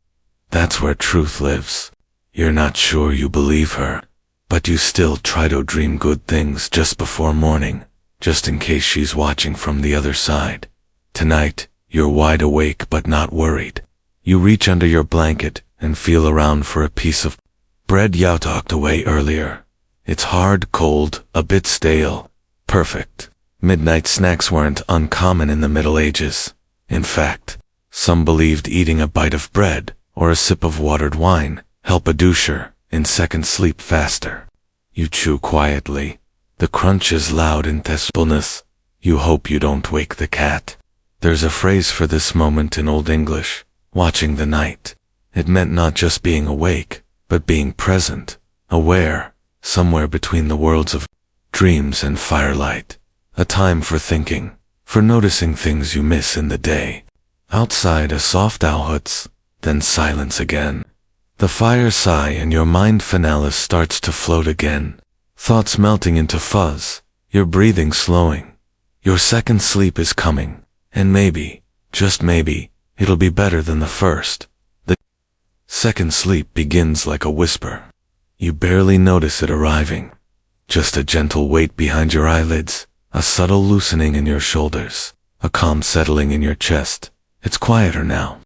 that's where truth lives. You're not sure you believe her, but you still try to dream good things just before morning, just in case she's watching from the other side. Tonight, you're wide awake but not worried. You reach under your blanket and feel around for a piece of bread you tucked away earlier. It's hard, cold, a bit stale. Perfect. Midnight snacks weren't uncommon in the Middle Ages. In fact, some believed eating a bite of bread or a sip of watered wine help a doucher in second sleep faster. You chew quietly. The crunch is loud in the stillness. You hope you don't wake the cat. There's a phrase for this moment in Old English, watching the night. It meant not just being awake, but being present, aware, somewhere between the worlds of dreams and firelight. A time for thinking, for noticing things you miss in the day. Outside, a soft owl hoots, then silence again. The fire sigh and your mind finale starts to float again. Thoughts melting into fuzz, your breathing slowing. Your second sleep is coming, and maybe, just maybe, it'll be better than the first. The second sleep begins like a whisper. You barely notice it arriving. Just a gentle weight behind your eyelids, a subtle loosening in your shoulders, a calm settling in your chest. It's quieter now,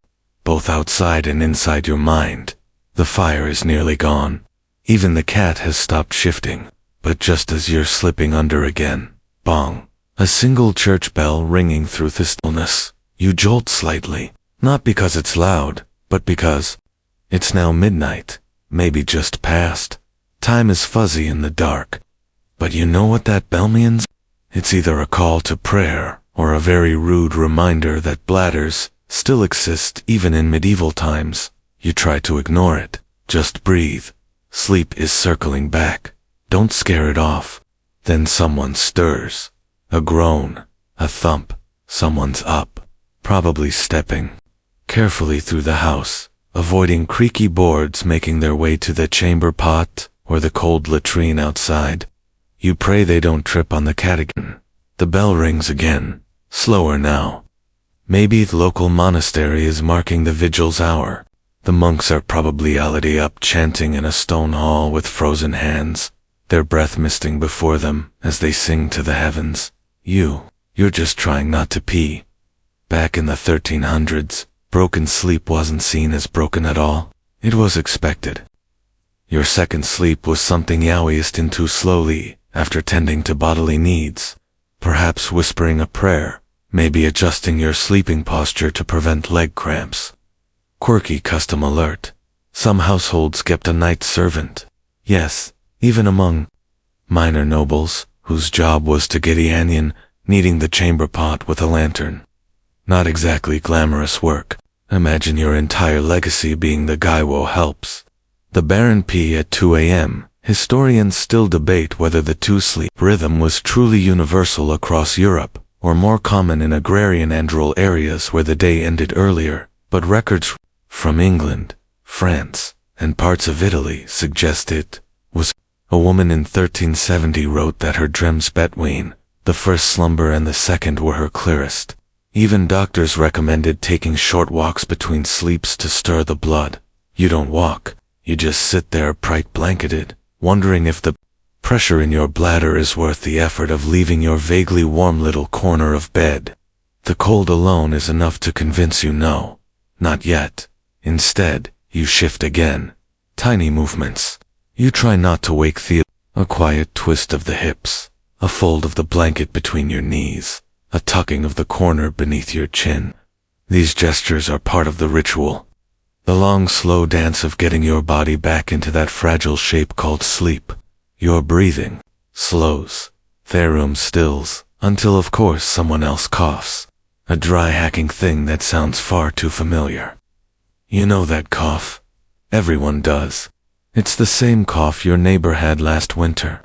both outside and inside your mind. The fire is nearly gone. Even the cat has stopped shifting. But just as you're slipping under again, bong, a single church bell ringing through the stillness, you jolt slightly, not because it's loud, but because it's now midnight, maybe just past. Time is fuzzy in the dark. But you know what that bell means? It's either a call to prayer or a very rude reminder that bladders still exist even in medieval times, you try to ignore it. Just breathe. Sleep is circling back. Don't scare it off. Then someone stirs. A groan, a thump. Someone's up, probably stepping carefully through the house, avoiding creaky boards making their way to the chamber pot or the cold latrine outside. You pray they don't trip on the catechin. The bell rings again, slower now. Maybe the local monastery is marking the vigil's hour. The monks are probably already up chanting in a stone hall with frozen hands, their breath misting before them as they sing to the heavens. You're just trying not to pee. Back in the 1300s, broken sleep wasn't seen as broken at all. It was expected. Your second sleep was something you eased into slowly after tending to bodily needs, perhaps whispering a prayer, maybe adjusting your sleeping posture to prevent leg cramps. Quirky custom alert. Some households kept a night servant. Yes, even among minor nobles, whose job was to get onion, kneading the chamber pot with a lantern. Not exactly glamorous work. Imagine your entire legacy being the guy who helps. The Baron P at 2 a.m. Historians still debate whether the two-sleep rhythm was truly universal across Europe, or more common in agrarian and rural areas where the day ended earlier, but records from England, France, and parts of Italy suggest it was. A woman in 1370 wrote that her dreams between the first slumber and the second were her clearest. Even doctors recommended taking short walks between sleeps to stir the blood. You don't walk, you just sit there bright blanketed, wondering if the pressure in your bladder is worth the effort of leaving your vaguely warm little corner of bed. The cold alone is enough to convince you no, not yet. Instead, you shift again. Tiny movements. You try not to wake a quiet twist of the hips, a fold of the blanket between your knees, a tucking of the corner beneath your chin. These gestures are part of the ritual. The long, slow dance of getting your body back into that fragile shape called sleep. Your breathing slows, thereum stills, until of course someone else coughs. A dry hacking thing that sounds far too familiar. You know that cough. Everyone does. It's the same cough your neighbor had last winter.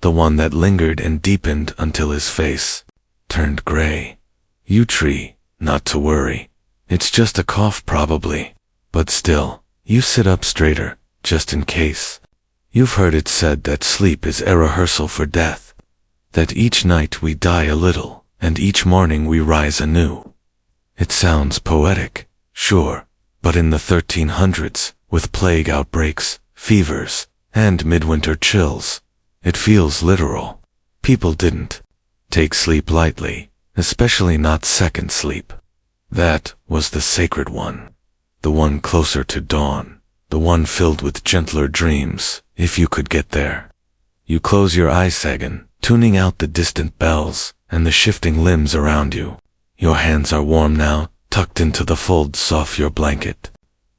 The one that lingered and deepened until his face turned gray. You try not to worry. It's just a cough probably. But still, you sit up straighter, just in case. You've heard it said that sleep is a rehearsal for death. That each night we die a little, and each morning we rise anew. It sounds poetic, sure, but in the 1300s, with plague outbreaks, fevers, and midwinter chills, it feels literal. People didn't take sleep lightly, especially not second sleep. That was the sacred one. The one closer to dawn. The one filled with gentler dreams, if you could get there. You close your eyes again, tuning out the distant bells and the shifting limbs around you. Your hands are warm now, tucked into the folds of your blanket.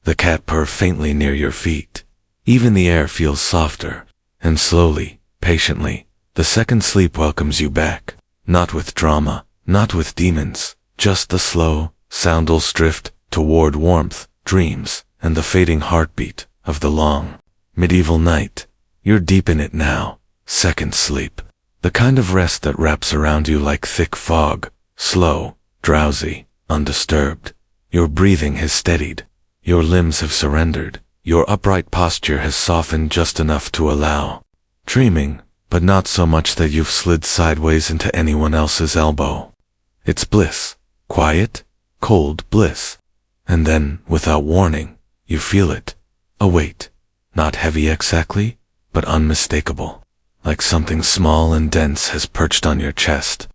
The cat purr faintly near your feet. Even the air feels softer, and slowly, patiently, the second sleep welcomes you back. Not with drama, not with demons, just the slow, soundless drift toward warmth, dreams, and the fading heartbeat of the long, medieval night. You're deep in it now. Second sleep. The kind of rest that wraps around you like thick fog, slow, drowsy, undisturbed. Your breathing has steadied. Your limbs have surrendered. Your upright posture has softened just enough to allow dreaming, but not so much that you've slid sideways into anyone else's elbow. It's bliss. Quiet, cold bliss. And then, without warning, you feel it. A weight. Not heavy exactly, but unmistakable. Like something small and dense has perched on your chest.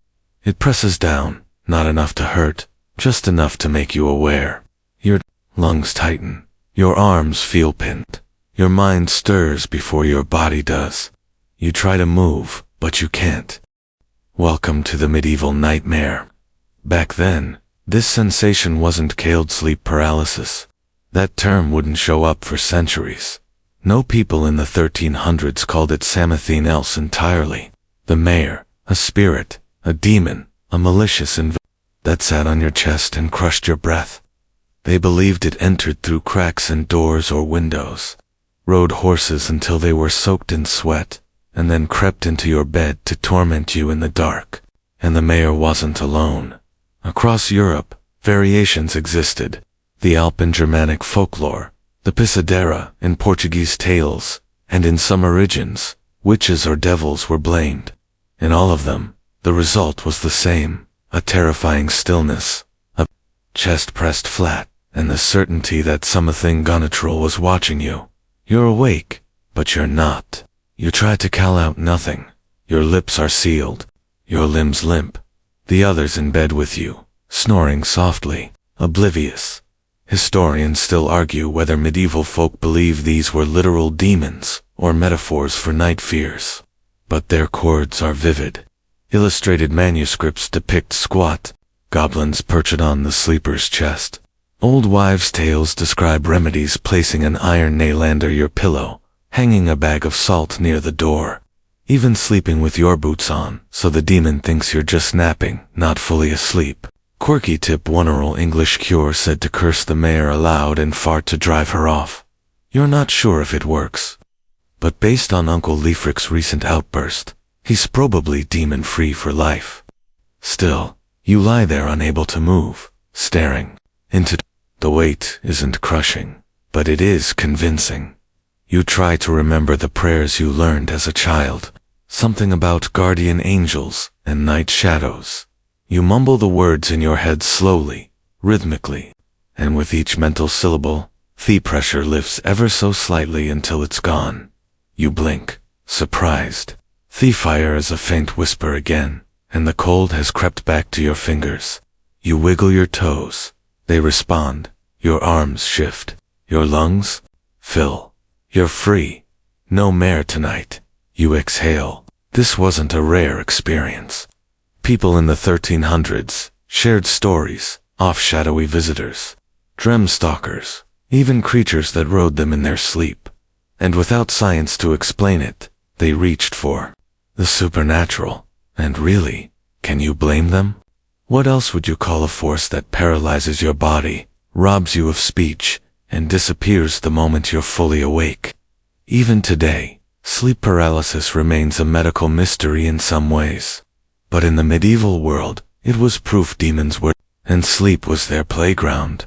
It presses down, not enough to hurt, just enough to make you aware. Your lungs tighten. Your arms feel pinned. Your mind stirs before your body does. You try to move, but you can't. Welcome to the medieval nightmare. Back then, this sensation wasn't called sleep paralysis. That term wouldn't show up for centuries. No people in the 1300s called it something else entirely. The mayor, a spirit, a demon, a malicious invasion that sat on your chest and crushed your breath. They believed it entered through cracks in doors or windows, rode horses until they were soaked in sweat, and then crept into your bed to torment you in the dark. And the mayor wasn't alone. Across Europe, variations existed. The Alp in Germanic folklore, the Pisadera in Portuguese tales, and in some origins, witches or devils were blamed. In all of them, the result was the same, a terrifying stillness, a chest pressed flat, and the certainty that something unnatural was watching you. You're awake, but you're not. You try to call out nothing. Your lips are sealed, your limbs limp. The others in bed with you, snoring softly, oblivious. Historians still argue whether medieval folk believe these were literal demons or metaphors for night fears. But their chords are vivid. Illustrated manuscripts depict squat goblins perched on the sleeper's chest. Old wives' tales describe remedies placing an iron nail under your pillow, hanging a bag of salt near the door, even sleeping with your boots on so the demon thinks you're just napping, not fully asleep. Quirky tip: one oral English cure said to curse the mayor aloud and fart to drive her off. You're not sure if it works, but based on Uncle Leafric's recent outburst, he's probably demon-free for life. Still, you lie there unable to move, staring into the weight isn't crushing, but it is convincing. You try to remember the prayers you learned as a child, something about guardian angels and night shadows. You mumble the words in your head slowly, rhythmically, and with each mental syllable, the pressure lifts ever so slightly until it's gone. You blink, surprised. The fire is a faint whisper again, and the cold has crept back to your fingers. You wiggle your toes. They respond. Your arms shift. Your lungs fill. You're free. No mare tonight. You exhale. This wasn't a rare experience. People in the 1300s shared stories, of shadowy visitors, dream stalkers, even creatures that rode them in their sleep. And without science to explain it, they reached for the supernatural. And really, can you blame them? What else would you call a force that paralyzes your body, robs you of speech, and disappears the moment you're fully awake? Even today, sleep paralysis remains a medical mystery in some ways. But in the medieval world, it was proof demons were, and sleep was their playground.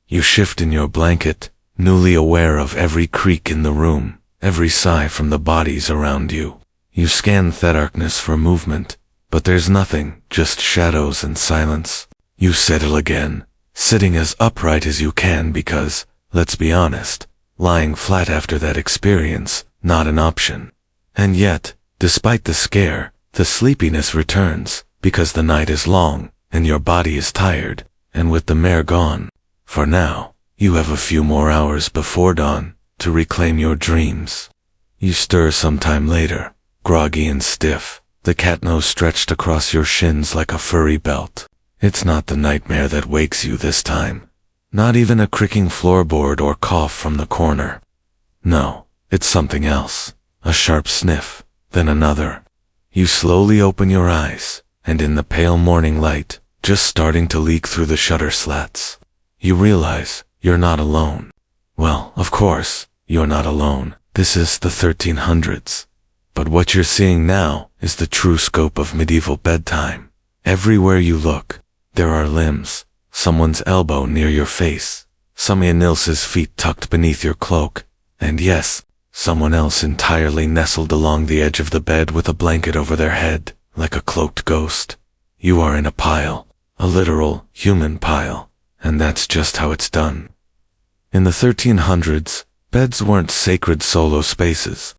You shift in your blanket, newly aware of every creak in the room, every sigh from the bodies around you. You scan the darkness for movement, but there's nothing, just shadows and silence. You settle again, sitting as upright as you can because, let's be honest, lying flat after that experience, not an option. And yet, despite the scare, the sleepiness returns, because the night is long, and your body is tired, and with the mare gone, for now, you have a few more hours before dawn, to reclaim your dreams. You stir sometime later, groggy and stiff, the cat nose stretched across your shins like a furry belt. It's not the nightmare that wakes you this time. Not even a creaking floorboard or cough from the corner. No, it's something else. A sharp sniff, then another. You slowly open your eyes, and in the pale morning light, just starting to leak through the shutter slats, you realize you're not alone. Well, of course, you're not alone. This is the 1300s. But what you're seeing now is the true scope of medieval bedtime. Everywhere you look, there are limbs, someone's elbow near your face, someone else's feet tucked beneath your cloak, and yes, someone else entirely nestled along the edge of the bed with a blanket over their head, like a cloaked ghost. You are in a pile, a literal, human pile, and that's just how it's done. In the 1300s, beds weren't sacred solo spaces.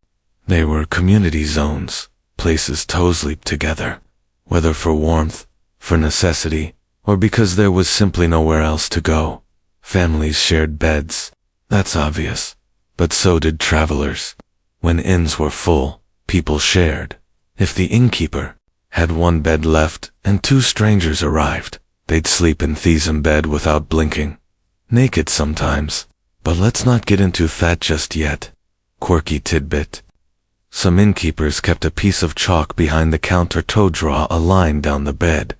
They were community zones, places to sleep together, whether for warmth, for necessity, or because there was simply nowhere else to go. Families shared beds, that's obvious, but so did travelers. When inns were full, people shared. If the innkeeper had one bed left and two strangers arrived, they'd sleep in Theism bed without blinking. Naked sometimes, but let's not get into that just yet. Quirky tidbit. Some innkeepers kept a piece of chalk behind the counter to draw a line down the bed,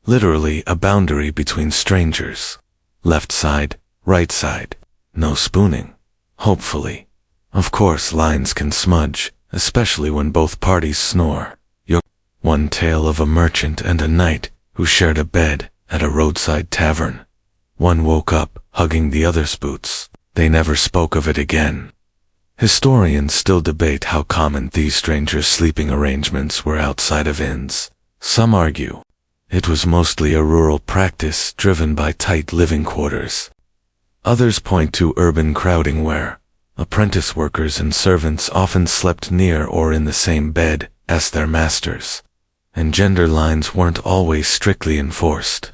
literally a boundary between strangers. Left side, right side, no spooning. Hopefully. Of course lines can smudge, especially when both parties snore. One tale of a merchant and a knight who shared a bed at a roadside tavern. One woke up, hugging the other's boots. They never spoke of it again. Historians still debate how common these strangers' sleeping arrangements were outside of inns. Some argue it was mostly a rural practice driven by tight living quarters. Others point to urban crowding where apprentice workers and servants often slept near or in the same bed as their masters, and gender lines weren't always strictly enforced.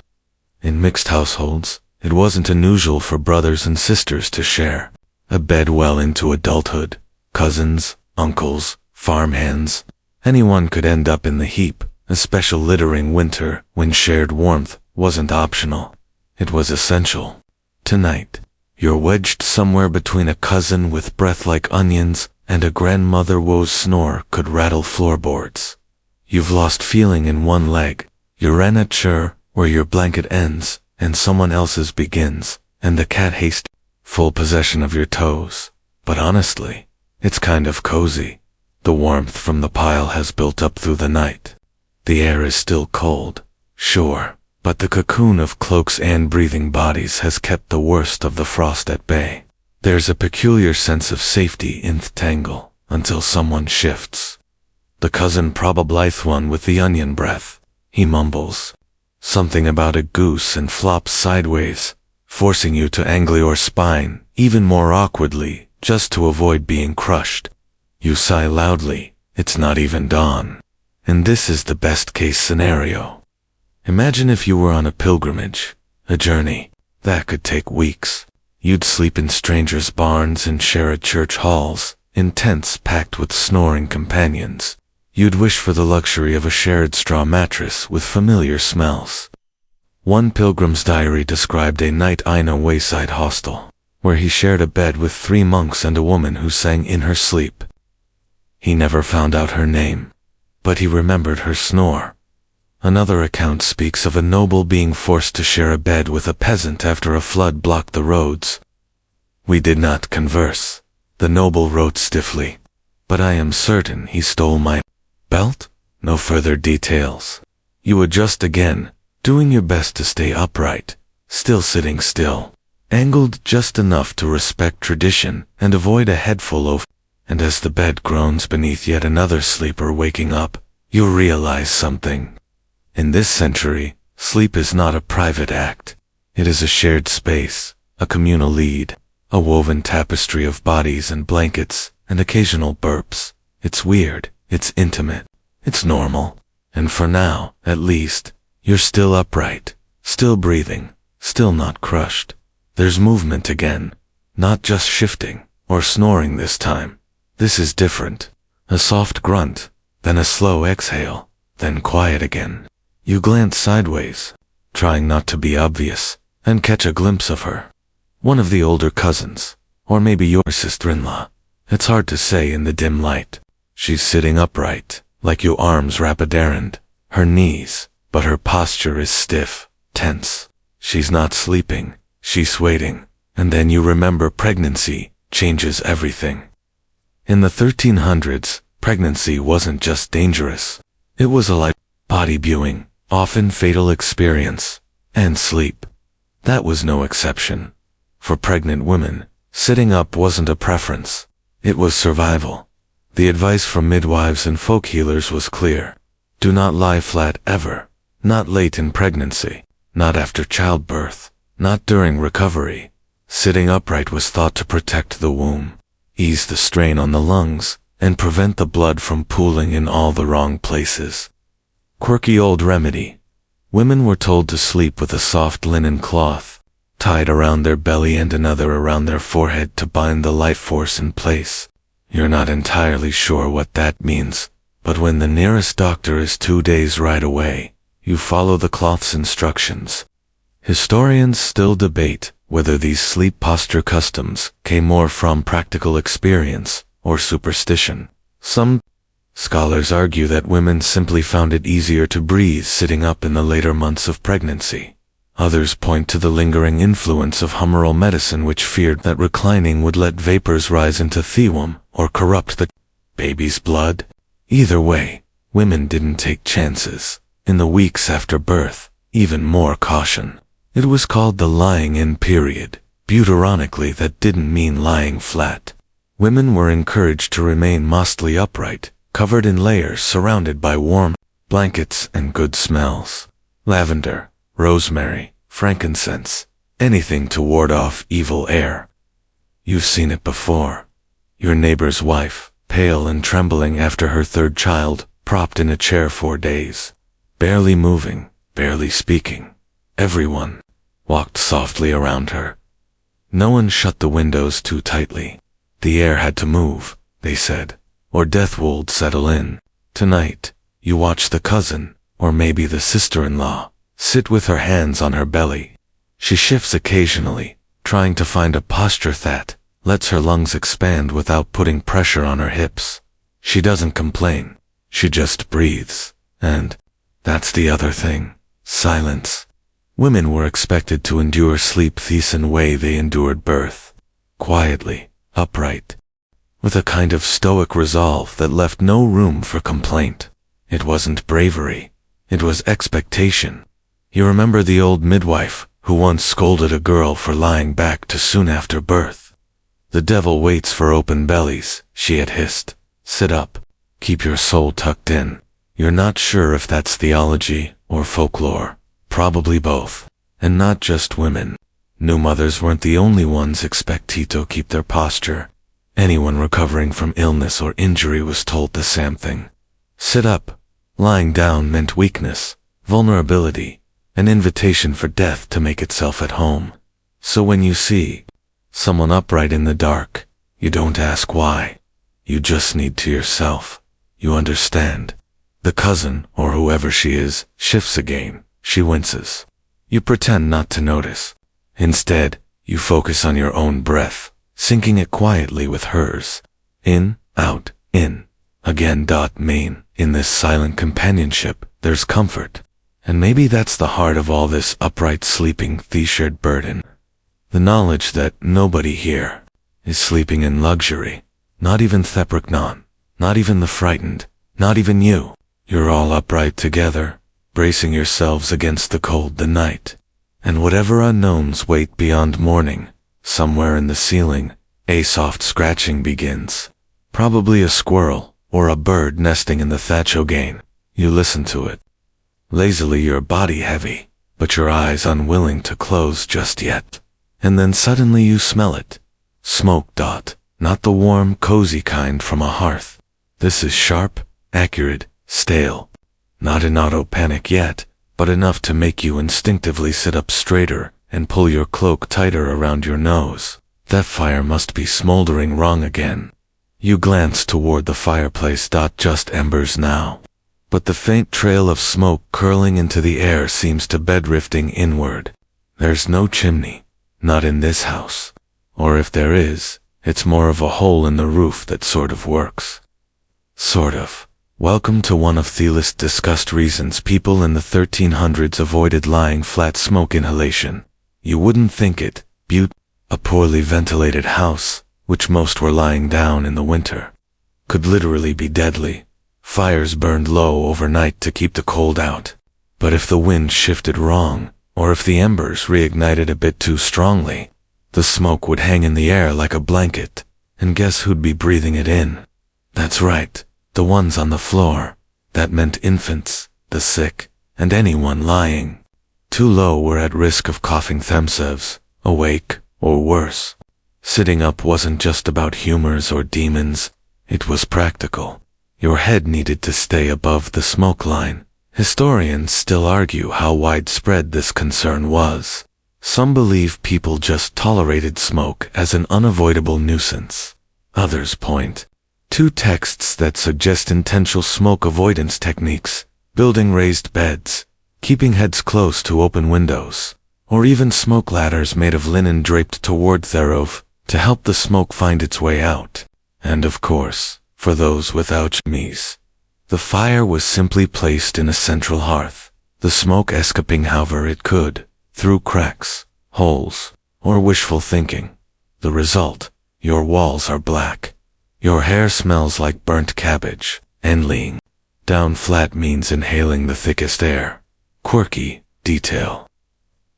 In mixed households, it wasn't unusual for brothers and sisters to share a bed well into adulthood. Cousins, uncles, farmhands, anyone could end up in the heap. A special littering winter when shared warmth wasn't optional. It was essential. Tonight, you're wedged somewhere between a cousin with breath like onions and a grandmother whose snore could rattle floorboards. You've lost feeling in one leg. You're in a chair where your blanket ends and someone else's begins, and the cat hastes full possession of your toes. But honestly, it's kind of cozy. The warmth from the pile has built up through the night. The air is still cold, sure, but the cocoon of cloaks and breathing bodies has kept the worst of the frost at bay. There's a peculiar sense of safety in the tangle until someone shifts. The cousin probably one with the onion breath. He mumbles something about a goose and flops sideways, forcing you to angle your spine even more awkwardly just to avoid being crushed. You sigh loudly. It's not even dawn. And this is the best-case scenario. Imagine if you were on a pilgrimage, a journey that could take weeks. You'd sleep in strangers' barns and share at church halls, in tents packed with snoring companions. You'd wish for the luxury of a shared straw mattress with familiar smells. One pilgrim's diary described a night in a wayside hostel, where he shared a bed with 3 monks and a woman who sang in her sleep. He never found out her name, but he remembered her snore. Another account speaks of a noble being forced to share a bed with a peasant after a flood blocked the roads. We did not converse, the noble wrote stiffly, but I am certain he stole my belt. No further details. You adjust again, doing your best to stay upright, still sitting still, angled just enough to respect tradition and avoid a headful of. And as the bed groans beneath yet another sleeper waking up, you realize something. In this century, sleep is not a private act. It is a shared space, a communal lead, a woven tapestry of bodies and blankets, and occasional burps. It's weird, it's intimate, it's normal. And for now, at least, you're still upright, still breathing, still not crushed. There's movement again, not just shifting, or snoring this time. This is different. A soft grunt, then a slow exhale, then quiet again. You glance sideways, trying not to be obvious, and catch a glimpse of her. One of the older cousins, or maybe your sister-in-law. It's hard to say in the dim light. She's sitting upright, like your arms wrap a errand, her knees, but her posture is stiff, tense. She's not sleeping, she's waiting, and then you remember pregnancy changes everything. In the 1300s, pregnancy wasn't just dangerous. It was a light, body-buing, often fatal experience, and sleep. That was no exception. For pregnant women, sitting up wasn't a preference. It was survival. The advice from midwives and folk healers was clear. Do not lie flat ever. Not late in pregnancy. Not after childbirth. Not during recovery. Sitting upright was thought to protect the womb, ease the strain on the lungs, and prevent the blood from pooling in all the wrong places. Quirky old remedy. Women were told to sleep with a soft linen cloth, tied around their belly and another around their forehead to bind the life force in place. You're not entirely sure what that means, but when the nearest doctor is 2 days right away, you follow the cloth's instructions. Historians still debate whether these sleep posture customs came more from practical experience or superstition. Some Scholars argue that women simply found it easier to breathe sitting up in the later months of pregnancy. Others point to the lingering influence of humoral medicine, which feared that reclining would let vapors rise into thewum or corrupt the baby's blood. Either way, women didn't take chances. In the weeks after birth, even more caution. It was called the lying-in period. Deuteronically, that didn't mean lying flat. Women were encouraged to remain mostly upright, covered in layers surrounded by warm blankets and good smells. Lavender, rosemary, frankincense, anything to ward off evil air. You've seen it before. Your neighbor's wife, pale and trembling after her third child, propped in a chair 4 days. Barely moving, barely speaking. Everyone walked softly around her. No one shut the windows too tightly. The air had to move, they said, or death would settle in. Tonight, you watch the cousin, or maybe the sister-in-law, sit with her hands on her belly. She shifts occasionally, trying to find a posture that lets her lungs expand without putting pressure on her hips. She doesn't complain. She just breathes. And that's the other thing. Silence. Women were expected to endure sleep the same way they endured birth. Quietly, upright, with a kind of stoic resolve that left no room for complaint. It wasn't bravery. It was expectation. You remember the old midwife who once scolded a girl for lying back too soon after birth? The devil waits for open bellies, she had hissed. Sit up. Keep your soul tucked in. You're not sure if that's theology or folklore. Probably both. And not just women. New mothers weren't the only ones expected to keep their posture. Anyone recovering from illness or injury was told the same thing. Sit up. Lying down meant weakness, vulnerability, an invitation for death to make itself at home. So when you see someone upright in the dark, you don't ask why. You just need to yourself. You understand. The cousin, or whoever she is, shifts again. She winces. You pretend not to notice. Instead, you focus on your own breath, syncing it quietly with hers. In, out, in. Again. Main. In this silent companionship, there's comfort. And maybe that's the heart of all this upright sleeping, the shared burden. The knowledge that nobody here is sleeping in luxury. Not even Thepriknon. Not even the frightened. Not even you. You're all upright together, bracing yourselves against the cold the night. And whatever unknowns wait beyond morning, somewhere in the ceiling, a soft scratching begins. Probably a squirrel, or a bird nesting in the thatch again. You listen to it. Lazily, your body heavy, but your eyes unwilling to close just yet. And then suddenly you smell it. Smoke. Not the warm, cozy kind from a hearth. This is sharp, accurate, stale. Not in auto panic yet, but enough to make you instinctively sit up straighter and pull your cloak tighter around your nose. That fire must be smoldering wrong again. You glance toward the fireplace. Just embers now. But the faint trail of smoke curling into the air seems to be drifting inward. There's no chimney. Not in this house. Or if there is, it's more of a hole in the roof that sort of works. Sort of. Welcome to one of the least discussed reasons people in the 1300s avoided lying flat. Smoke inhalation. You wouldn't think it. A poorly ventilated house, which most were lying down in the winter, could literally be deadly. Fires burned low overnight to keep the cold out. But if the wind shifted wrong, or if the embers reignited a bit too strongly, the smoke would hang in the air like a blanket. And guess who'd be breathing it in? That's right, the ones on the floor. That meant infants, the sick, and anyone lying too low were at risk of coughing themselves, awake, or worse. Sitting up wasn't just about humors or demons, it was practical. Your head needed to stay above the smoke line. Historians still argue how widespread this concern was. Some believe people just tolerated smoke as an unavoidable nuisance. Others point to texts that suggest intentional smoke avoidance techniques, building raised beds, keeping heads close to open windows, or even smoke ladders made of linen draped toward thereof to help the smoke find its way out. And of course, for those without chemise, The fire was simply placed in a central hearth, the smoke escaping however it could, through cracks, holes, or wishful thinking. The result: your walls are black. Your hair smells like burnt cabbage, and laying down flat means inhaling the thickest air. Quirky detail.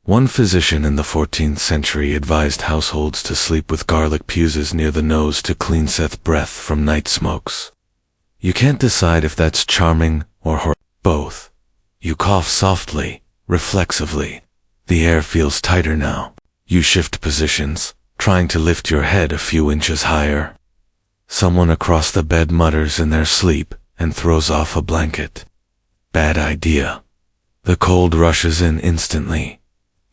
One physician in the 14th century advised households to sleep with garlic fuses near the nose to cleanseth breath from night smokes. You can't decide if that's charming or both. You cough softly, reflexively. The air feels tighter now. You shift positions, trying to lift your head a few inches higher. Someone across the bed mutters in their sleep and throws off a blanket. Bad idea. The cold rushes in instantly.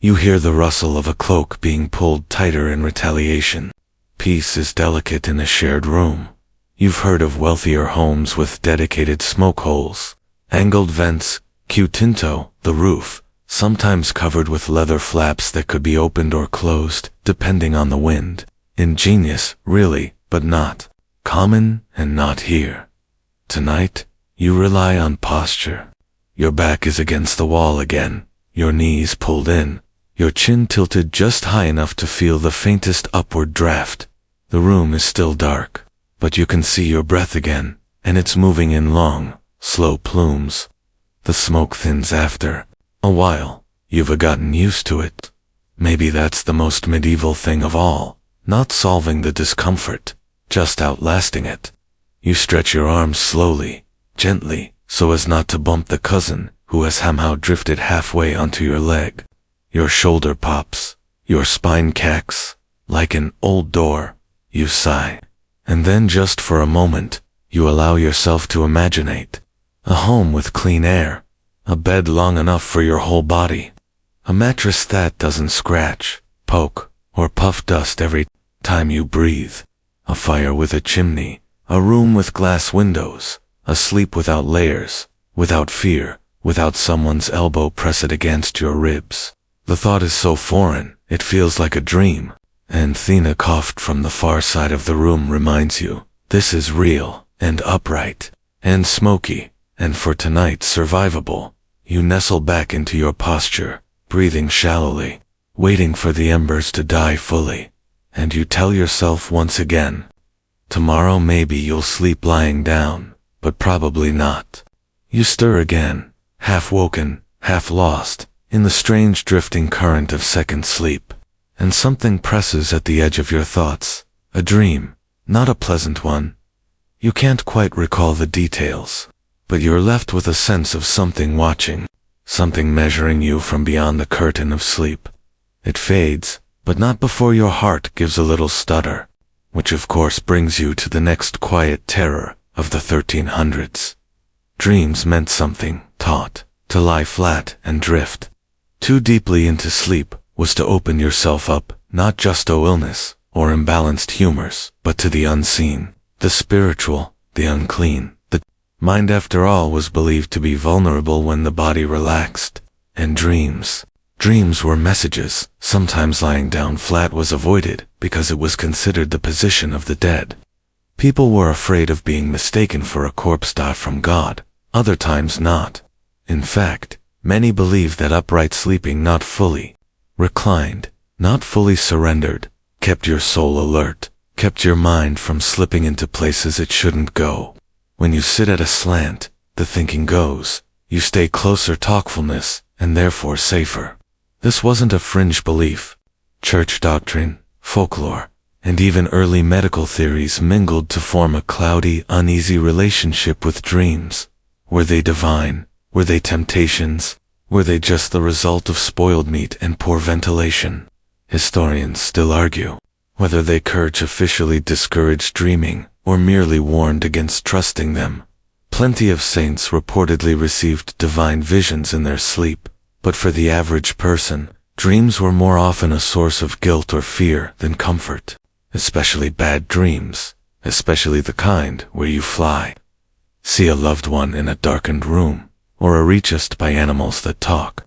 You hear the rustle of a cloak being pulled tighter in retaliation. Peace is delicate in a shared room. You've heard of wealthier homes with dedicated smoke holes, angled vents, Q-tinto, the roof, sometimes covered with leather flaps that could be opened or closed, depending on the wind. Ingenious, really, but not common, and not here. Tonight, you rely on posture. Your back is against the wall again, your knees pulled in, your chin tilted just high enough to feel the faintest upward draft. The room is still dark, but you can see your breath again, and it's moving in long, slow plumes. The smoke thins after a while. You've gotten used to it. Maybe that's the most medieval thing of all, not solving the discomfort, just outlasting it. You stretch your arms slowly, gently, so as not to bump the cousin who has somehow drifted halfway onto your leg. Your shoulder pops, your spine cacks, like an old door. You sigh, and then just for a moment, you allow yourself to imaginate a home with clean air, a bed long enough for your whole body, a mattress that doesn't scratch, poke, or puff dust every time you breathe, a fire with a chimney, a room with glass windows, a sleep without layers, without fear, without someone's elbow pressed against your ribs. The thought is so foreign, it feels like a dream, and Thina coughed from the far side of the room reminds you, this is real, and upright, and smoky, and for tonight survivable. You nestle back into your posture, breathing shallowly, waiting for the embers to die fully, and you tell yourself once again, tomorrow maybe you'll sleep lying down, but probably not. You stir again, half woken, half lost, in the strange drifting current of second sleep, and something presses at the edge of your thoughts, a dream, not a pleasant one. You can't quite recall the details, but you're left with a sense of something watching, something measuring you from beyond the curtain of sleep. It fades, but not before your heart gives a little stutter, which of course brings you to the next quiet terror of the 1300s. Dreams meant something, taught, to lie flat and drift. Too deeply into sleep was to open yourself up, not just to illness or imbalanced humors, but to the unseen, the spiritual, the unclean. The mind, after all, was believed to be vulnerable when the body relaxed. And dreams were messages. Sometimes lying down flat was avoided because it was considered the position of the dead. People were afraid of being mistaken for a corpse from God, other times not. In fact, many believed that upright sleeping, not fully reclined, not fully surrendered, kept your soul alert, kept your mind from slipping into places it shouldn't go. When you sit at a slant, the thinking goes, you stay closer, talkfulness, and therefore safer. This wasn't a fringe belief. Church doctrine, folklore, and even early medical theories mingled to form a cloudy, uneasy relationship with dreams. Were they divine? Were they temptations? Were they just the result of spoiled meat and poor ventilation? Historians still argue whether they officially discouraged dreaming or merely warned against trusting them. Plenty of saints reportedly received divine visions in their sleep, but for the average person, dreams were more often a source of guilt or fear than comfort, especially bad dreams, especially the kind where you fly, see a loved one in a darkened room, or are reached by animals that talk.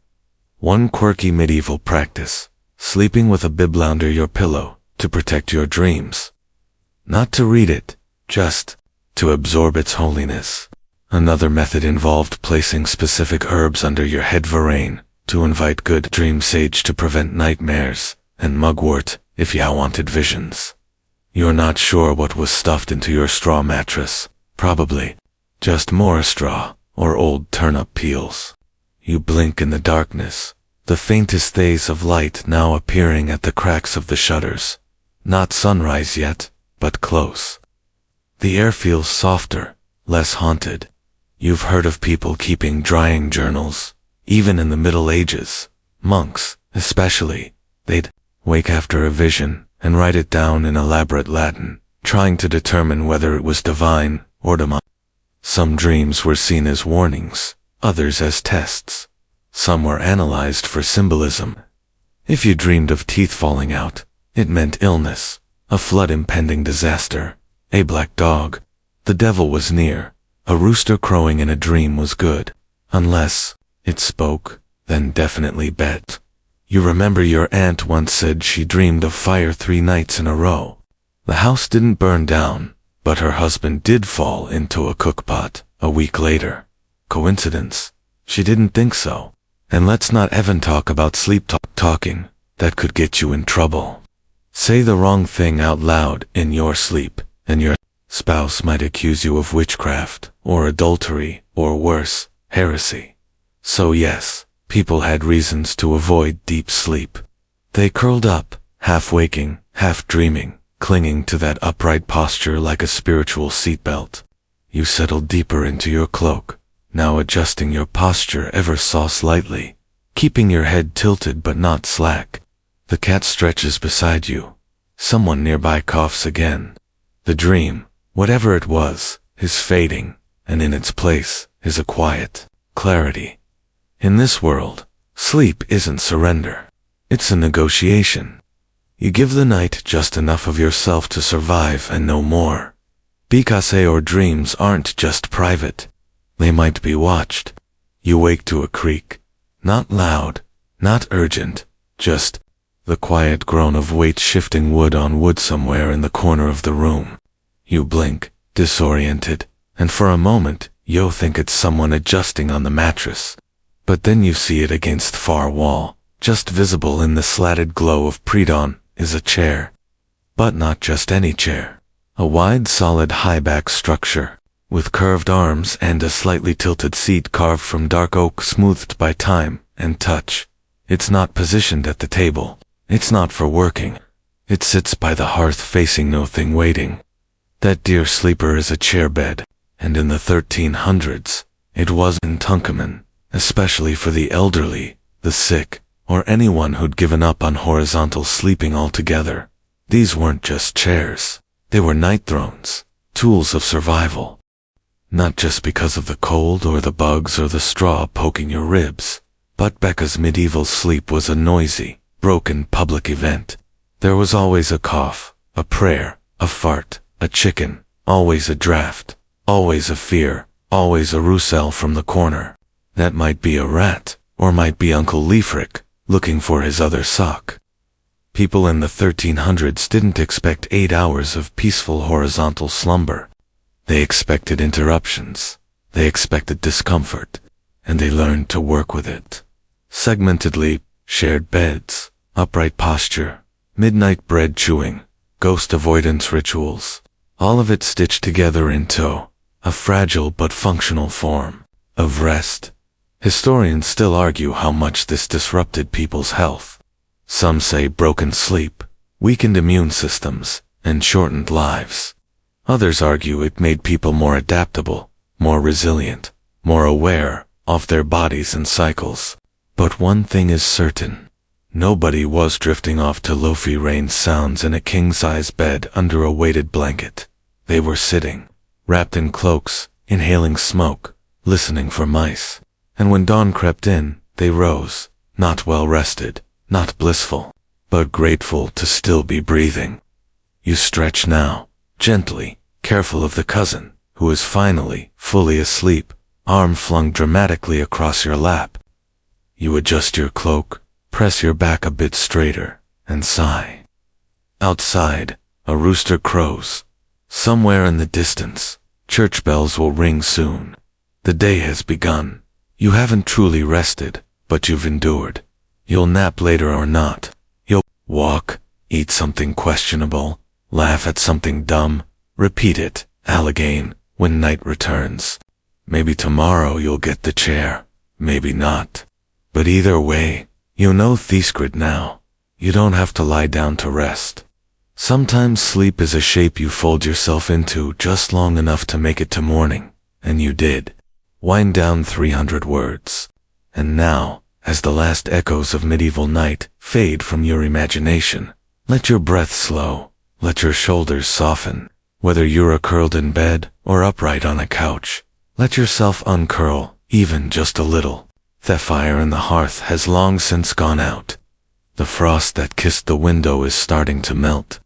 One quirky medieval practice, sleeping with a bib under your pillow to protect your dreams. Not to read it, just to absorb its holiness. Another method involved placing specific herbs under your head vein to invite good dream sage to prevent nightmares, and mugwort if ya wanted visions. You're not sure what was stuffed into your straw mattress, probably just more straw or old turnip peels. You blink in the darkness, the faintest rays of light now appearing at the cracks of the shutters. Not sunrise yet, but close. The air feels softer, less haunted. You've heard of people keeping drying journals, even in the Middle Ages. Monks, especially, they'd wake after a vision and write it down in elaborate Latin, trying to determine whether it was divine or demonic. Some dreams were seen as warnings, others as tests. Some were analyzed for symbolism. If you dreamed of teeth falling out, it meant illness, a flood impending disaster, a black dog, the devil was near. A rooster crowing in a dream was good. Unless it spoke, then definitely bet. You remember your aunt once said she dreamed of fire 3 nights in a row. The house didn't burn down, but her husband did fall into a cookpot a week later. Coincidence? She didn't think so. And let's not even talk about sleep talking. That could get you in trouble. Say the wrong thing out loud in your sleep, and your spouse might accuse you of witchcraft, or adultery, or worse, heresy. So yes, people had reasons to avoid deep sleep. They curled up, half waking, half dreaming, clinging to that upright posture like a spiritual seatbelt. You settled deeper into your cloak, now adjusting your posture ever so slightly, keeping your head tilted but not slack. The cat stretches beside you. Someone nearby coughs again. The dream, whatever it was, is fading, and in its place is a quiet clarity. In this world, sleep isn't surrender. It's a negotiation. You give the night just enough of yourself to survive and no more. Because your dreams aren't just private. They might be watched. You wake to a creak. Not loud, not urgent, just the quiet groan of weight shifting wood on wood somewhere in the corner of the room. You blink, disoriented, and for a moment, you think it's someone adjusting on the mattress. But then you see it against the far wall, just visible in the slatted glow of pre-dawn, is a chair. But not just any chair. A wide, solid, high-back structure, with curved arms and a slightly tilted seat carved from dark oak smoothed by time and touch. It's not positioned at the table. It's not for working. It sits by the hearth facing nothing waiting. That dear sleeper is a chair bed, and in the 1300s, it was in Tunkeman, especially for the elderly, the sick, or anyone who'd given up on horizontal sleeping altogether. These weren't just chairs. They were night thrones, tools of survival. Not just because of the cold or the bugs or the straw poking your ribs, but Becca's medieval sleep was a noisy, broken public event. There was always a cough, a prayer, a fart, a chicken, always a draft, always a fear, always a Roussel from the corner. That might be a rat, or might be Uncle Leifric, looking for his other sock. People in the 1300s didn't expect 8 hours of peaceful horizontal slumber. They expected interruptions. They expected discomfort. And they learned to work with it. Segmentedly, shared beds, upright posture, midnight bread chewing, ghost avoidance rituals, all of it stitched together into a fragile but functional form of rest. Historians still argue how much this disrupted people's health. Some say broken sleep, weakened immune systems, and shortened lives. Others argue it made people more adaptable, more resilient, more aware of their bodies and cycles. But one thing is certain. Nobody was drifting off to lo-fi rain sounds in a king-size bed under a weighted blanket. They were sitting, wrapped in cloaks, inhaling smoke, listening for mice. And when dawn crept in, they rose, not well-rested, not blissful, but grateful to still be breathing. You stretch now, gently, careful of the cousin, who is finally, fully asleep, arm flung dramatically across your lap. You adjust your cloak, press your back a bit straighter, and sigh. Outside, a rooster crows. Somewhere in the distance, church bells will ring soon. The day has begun. You haven't truly rested, but you've endured. You'll nap later or not. You'll walk, eat something questionable, laugh at something dumb, repeat it, all again, when night returns. Maybe tomorrow you'll get the chair, maybe not. But either way, you know Thescrid now. You don't have to lie down to rest. Sometimes sleep is a shape you fold yourself into just long enough to make it to morning, and you did. Wind down 300 words. And now, as the last echoes of medieval night fade from your imagination, let your breath slow, let your shoulders soften. Whether you're curled in bed or upright on a couch, let yourself uncurl, even just a little. The fire in the hearth has long since gone out. The frost that kissed the window is starting to melt.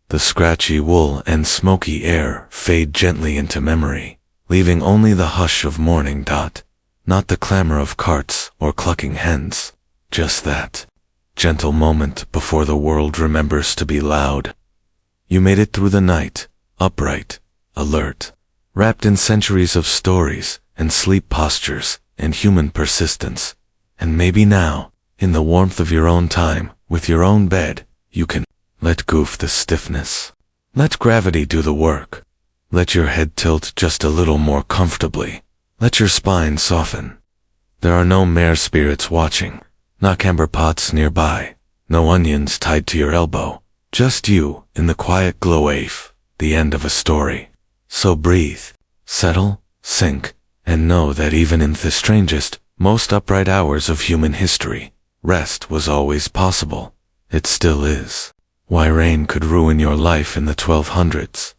The scratchy wool and smoky air fade gently into memory, leaving only the hush of morning. Not the clamor of carts or clucking hens, just that gentle moment before the world remembers to be loud. You made it through the night, upright, alert, wrapped in centuries of stories and sleep postures and human persistence. And maybe now, in the warmth of your own time, with your own bed, you can let go of the stiffness. Let gravity do the work. Let your head tilt just a little more comfortably. Let your spine soften. There are no mare spirits watching, no camber pots nearby, no onions tied to your elbow, just you in the quiet glow of the end of a story. So breathe, settle, sink, and know that even in the strangest, most upright hours of human history, rest was always possible. It still is. Why rain could ruin your life in the 1200s.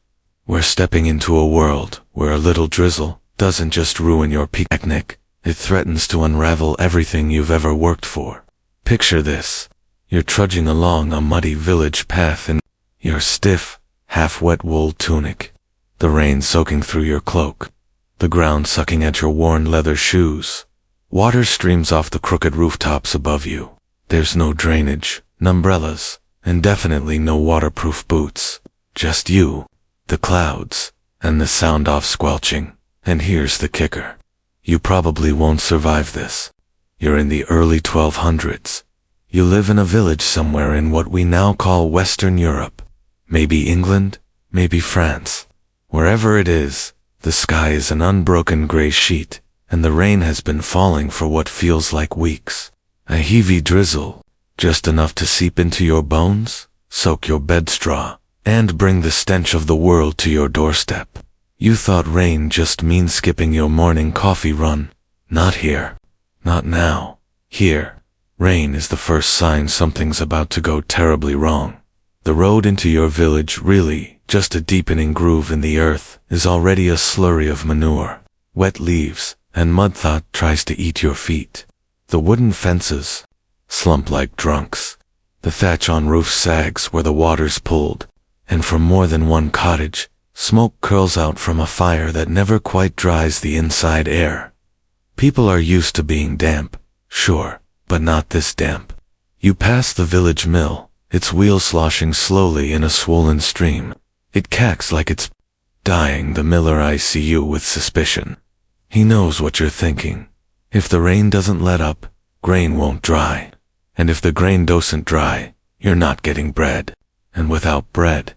We're stepping into a world where a little drizzle doesn't just ruin your picnic, it threatens to unravel everything you've ever worked for. Picture this. You're trudging along a muddy village path in your stiff, half-wet wool tunic, the rain soaking through your cloak, the ground sucking at your worn leather shoes. Water streams off the crooked rooftops above you. There's no drainage, no umbrellas, and definitely no waterproof boots. Just you, the clouds, and the sound of squelching. And here's the kicker. You probably won't survive this. You're in the early 1200s. You live in a village somewhere in what we now call Western Europe. Maybe England, maybe France. Wherever it is, the sky is an unbroken gray sheet, and the rain has been falling for what feels like weeks. A heavy drizzle, just enough to seep into your bones, soak your bed straw, and bring the stench of the world to your doorstep. You thought rain just means skipping your morning coffee run. Not here. Not now. Here, rain is the first sign something's about to go terribly wrong. The road into your village, really just a deepening groove in the earth, is already a slurry of manure, wet leaves, and mud that tries to eat your feet. The wooden fences slump like drunks. The thatch on roofs sags where the water's pulled, and from more than one cottage, smoke curls out from a fire that never quite dries the inside air. People are used to being damp, sure, but not this damp. You pass the village mill, its wheels sloshing slowly in a swollen stream. It cacks like it's dying. The miller eyes you with suspicion. He knows what you're thinking. If the rain doesn't let up, grain won't dry. And if the grain doesn't dry, you're not getting bread. And without bread,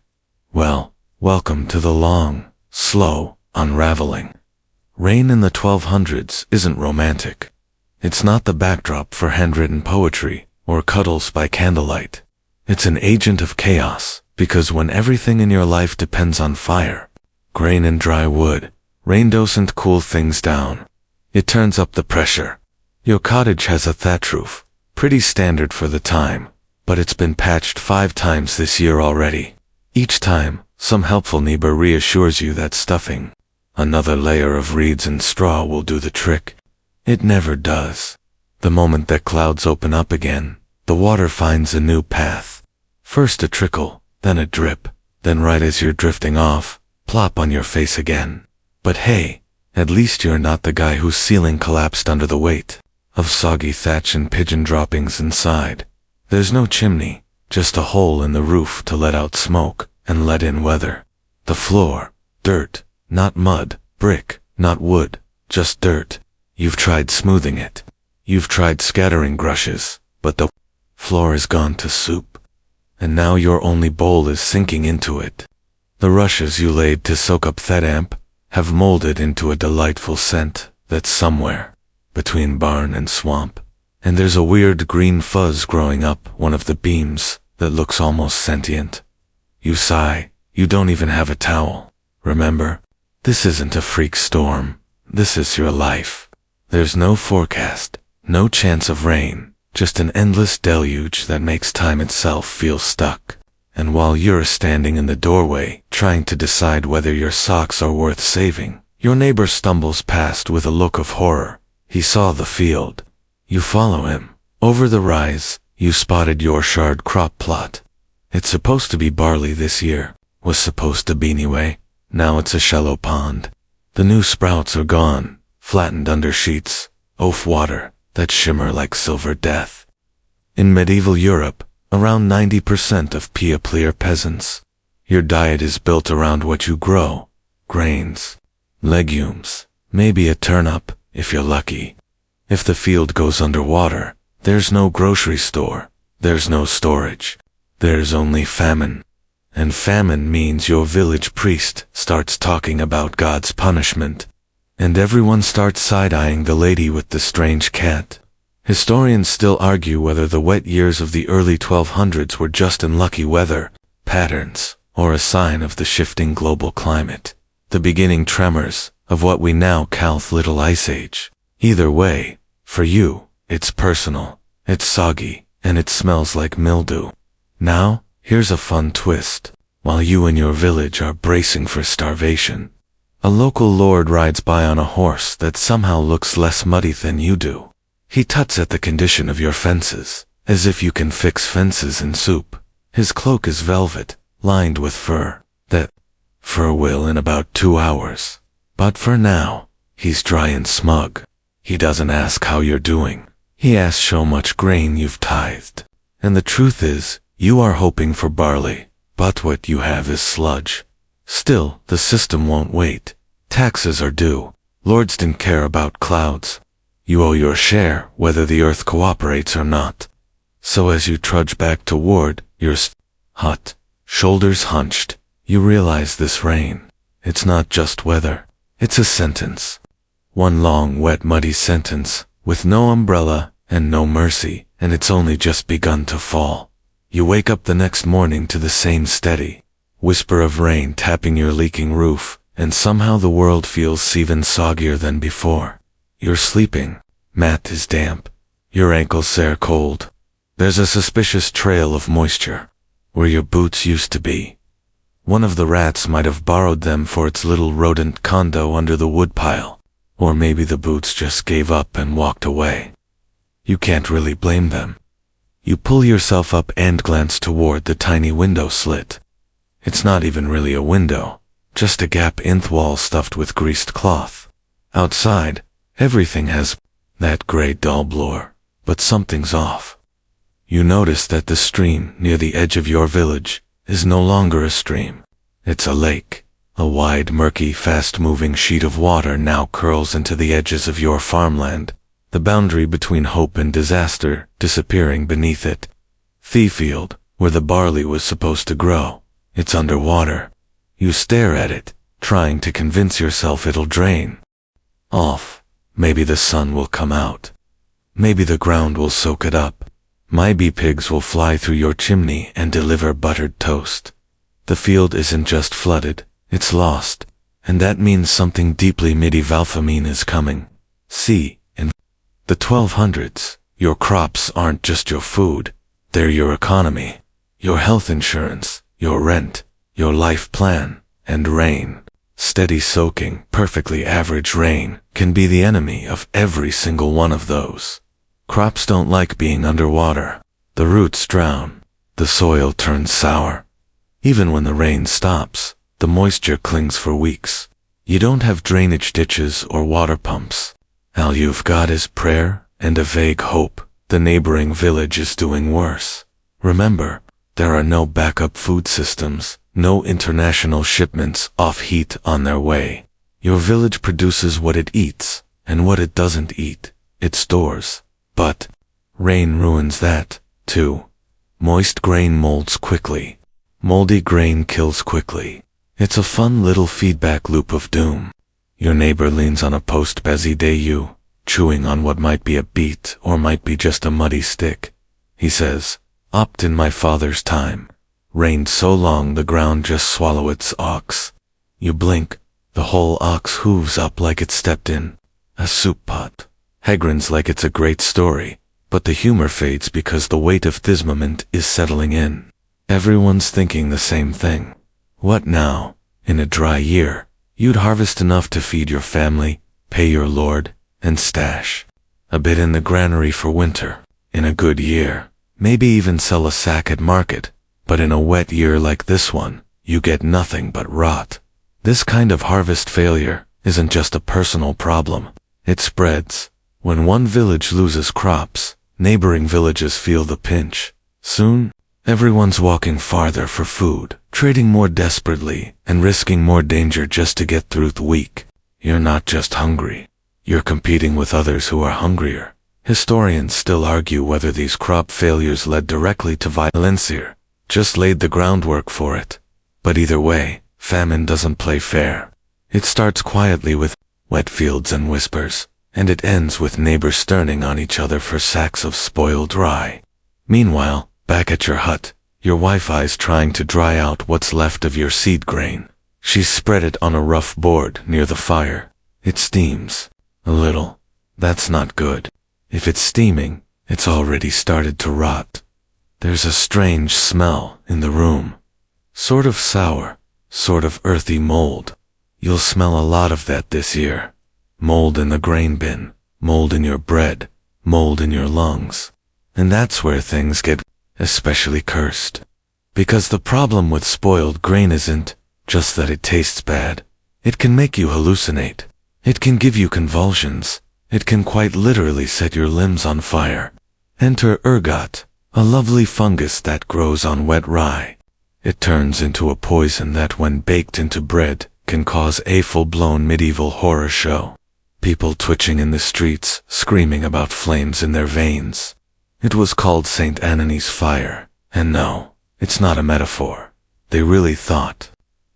well, welcome to the long, slow unraveling. Rain in the 1200s isn't romantic. It's not the backdrop for handwritten poetry or cuddles by candlelight. It's an agent of chaos, because when everything in your life depends on fire, grain and dry wood, rain doesn't cool things down. It turns up the pressure. Your cottage has a thatch roof, pretty standard for the time, but it's been patched 5 times this year already. Each time, some helpful neighbor reassures you that stuffing another layer of reeds and straw will do the trick. It never does. The moment that clouds open up again, the water finds a new path. First a trickle, then a drip, then right as you're drifting off, plop on your face again. But hey, at least you're not the guy whose ceiling collapsed under the weight of soggy thatch and pigeon droppings inside. There's no chimney, just a hole in the roof to let out smoke and let in weather. The floor, dirt, not mud, brick, not wood, just dirt. You've tried smoothing it. You've tried scattering brushes, but the floor has gone to soup. And now your only bowl is sinking into it. The rushes you laid to soak up that amp have molded into a delightful scent that's somewhere between barn and swamp. And there's a weird green fuzz growing up one of the beams that looks almost sentient. You sigh. You don't even have a towel. Remember, this isn't a freak storm. This is your life. There's no forecast, no chance of rain, just an endless deluge that makes time itself feel stuck. And while you're standing in the doorway, trying to decide whether your socks are worth saving, your neighbor stumbles past with a look of horror. He saw the field. You follow him. Over the rise, you spotted your shard crop plot. It's supposed to be barley this year. Was supposed to be anyway. Now it's a shallow pond. The new sprouts are gone, flattened under sheets of water that shimmer like silver death. In medieval Europe, around 90% of Peuplier peasants. Your diet is built around what you grow. Grains, legumes, maybe a turnip, if you're lucky. If the field goes underwater, there's no grocery store, there's no storage, there's only famine. And famine means your village priest starts talking about God's punishment. And everyone starts side-eyeing the lady with the strange cat. Historians still argue whether the wet years of the early 1200s were just unlucky weather patterns, or a sign of the shifting global climate, the beginning tremors of what we now call Little Ice Age. Either way, for you, it's personal, it's soggy, and it smells like mildew. Now, here's a fun twist. While you and your village are bracing for starvation, a local lord rides by on a horse that somehow looks less muddy than you do. He tuts at the condition of your fences, as if you can fix fences in soup. His cloak is velvet, lined with fur. That fur will in about 2 hours. But for now, he's dry and smug. He doesn't ask how you're doing. He asks how much grain you've tithed. And the truth is, you are hoping for barley, but what you have is sludge. Still, the system won't wait. Taxes are due. Lords don't care about clouds. You owe your share, whether the earth cooperates or not. So as you trudge back toward your hut, shoulders hunched, you realize this rain. It's not just weather. It's a sentence. One long, wet, muddy sentence, with no umbrella and no mercy, and it's only just begun to fall. You wake up the next morning to the same steady whisper of rain tapping your leaking roof, and somehow the world feels even soggier than before. You're sleeping. Mat is damp. Your ankles are cold. There's a suspicious trail of moisture where your boots used to be. One of the rats might have borrowed them for its little rodent condo under the woodpile, or maybe the boots just gave up and walked away. You can't really blame them. You pull yourself up and glance toward the tiny window slit. It's not even really a window, just a gap in the wall stuffed with greased cloth. Outside, everything has that gray dull blur, but something's off. You notice that the stream near the edge of your village is no longer a stream. It's a lake. A wide, murky, fast-moving sheet of water now curls into the edges of your farmland, the boundary between hope and disaster disappearing beneath it. The field, where the barley was supposed to grow, it's underwater. You stare at it, trying to convince yourself it'll drain off. Maybe the sun will come out. Maybe the ground will soak it up. Maybe pigs will fly through your chimney and deliver buttered toast. The field isn't just flooded, it's lost, and that means something deeply medieval is coming. See, in the 1200s, your crops aren't just your food, they're your economy, your health insurance, your rent, your life plan, and rain. Steady soaking, perfectly average rain can be the enemy of every single one of those. Crops don't like being underwater. The roots drown. The soil turns sour. Even when the rain stops, the moisture clings for weeks. You don't have drainage ditches or water pumps. All you've got is prayer and a vague hope the neighboring village is doing worse. Remember, there are no backup food systems, no international shipments of heat on their way. Your village produces what it eats, and what it doesn't eat, it stores. But rain ruins that, too. Moist grain molds quickly. Moldy grain kills quickly. It's a fun little feedback loop of doom. Your neighbor leans on a post busy day you, chewing on what might be a beet or might be just a muddy stick. He says, "Opt in my father's time. Rained so long the ground just swallow its ox." You blink, the whole ox hooves up like it stepped in a soup pot. Grins like it's a great story, but the humor fades because the weight of dismament is settling in. Everyone's thinking the same thing. What now? In a dry year, you'd harvest enough to feed your family, pay your lord, and stash a bit in the granary for winter. In a good year, maybe even sell a sack at market, but in a wet year like this one, you get nothing but rot. This kind of harvest failure isn't just a personal problem. It spreads. When one village loses crops, neighboring villages feel the pinch. Soon, everyone's walking farther for food, trading more desperately, and risking more danger just to get through the week. You're not just hungry. You're competing with others who are hungrier. Historians still argue whether these crop failures led directly to violence or just laid the groundwork for it. But either way, famine doesn't play fair. It starts quietly with wet fields and whispers, and it ends with neighbors turning on each other for sacks of spoiled rye. Meanwhile, back at your hut, your Wi-Fi's trying to dry out what's left of your seed grain. She's spread it on a rough board near the fire. It steams. A little. That's not good. If it's steaming, it's already started to rot. There's a strange smell in the room. Sort of sour, sort of earthy mold. You'll smell a lot of that this year. Mold in the grain bin, mold in your bread, mold in your lungs. And that's where things get especially cursed. Because the problem with spoiled grain isn't just that it tastes bad. It can make you hallucinate. It can give you convulsions. It can quite literally set your limbs on fire. Enter ergot, a lovely fungus that grows on wet rye. It turns into a poison that when baked into bread can cause a full-blown medieval horror show. People twitching in the streets, screaming about flames in their veins. It was called St. Anani's fire, and no, it's not a metaphor. They really thought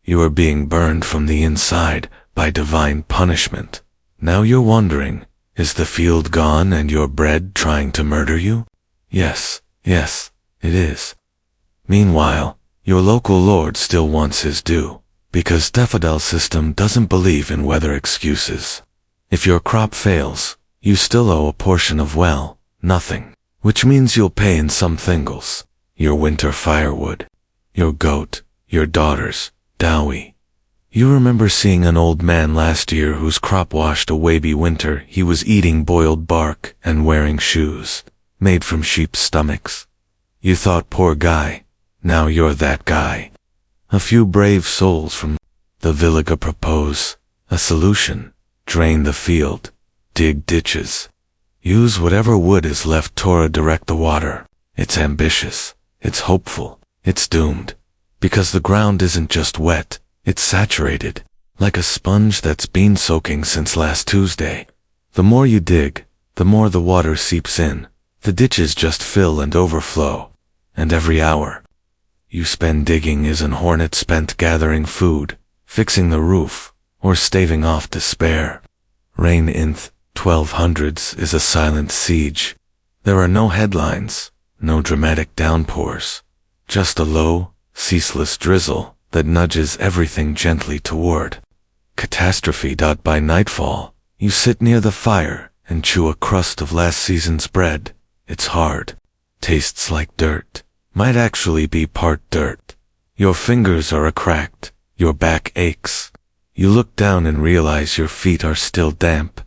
you were being burned from the inside by divine punishment. Now you're wondering, is the field gone and your bread trying to murder you? Yes, it is. Meanwhile, your local lord still wants his due, because Daffodil's system doesn't believe in weather excuses. If your crop fails, you still owe a portion of, well, nothing, which means you'll pay in some thingles. Your winter firewood, your goat, your daughter's dowry. You remember seeing an old man last year whose crop washed away by winter. He was eating boiled bark and wearing shoes made from sheep's stomachs. You thought, poor guy. Now you're that guy. A few brave souls from the village propose a solution. Drain the field, dig ditches, use whatever wood is left to direct the water. It's ambitious, it's hopeful, it's doomed. Because the ground isn't just wet, it's saturated, like a sponge that's been soaking since last Tuesday. The more you dig, the more the water seeps in. The ditches just fill and overflow. And every hour you spend digging is an hornet spent gathering food, fixing the roof, or staving off despair. Rain in 1200s is a silent siege. There are no headlines, no dramatic downpours, just a low, ceaseless drizzle that nudges everything gently toward catastrophe. By nightfall, you sit near the fire and chew a crust of last season's bread. It's hard, tastes like dirt, might actually be part dirt. Your fingers are cracked, your back aches. You look down and realize your feet are still damp.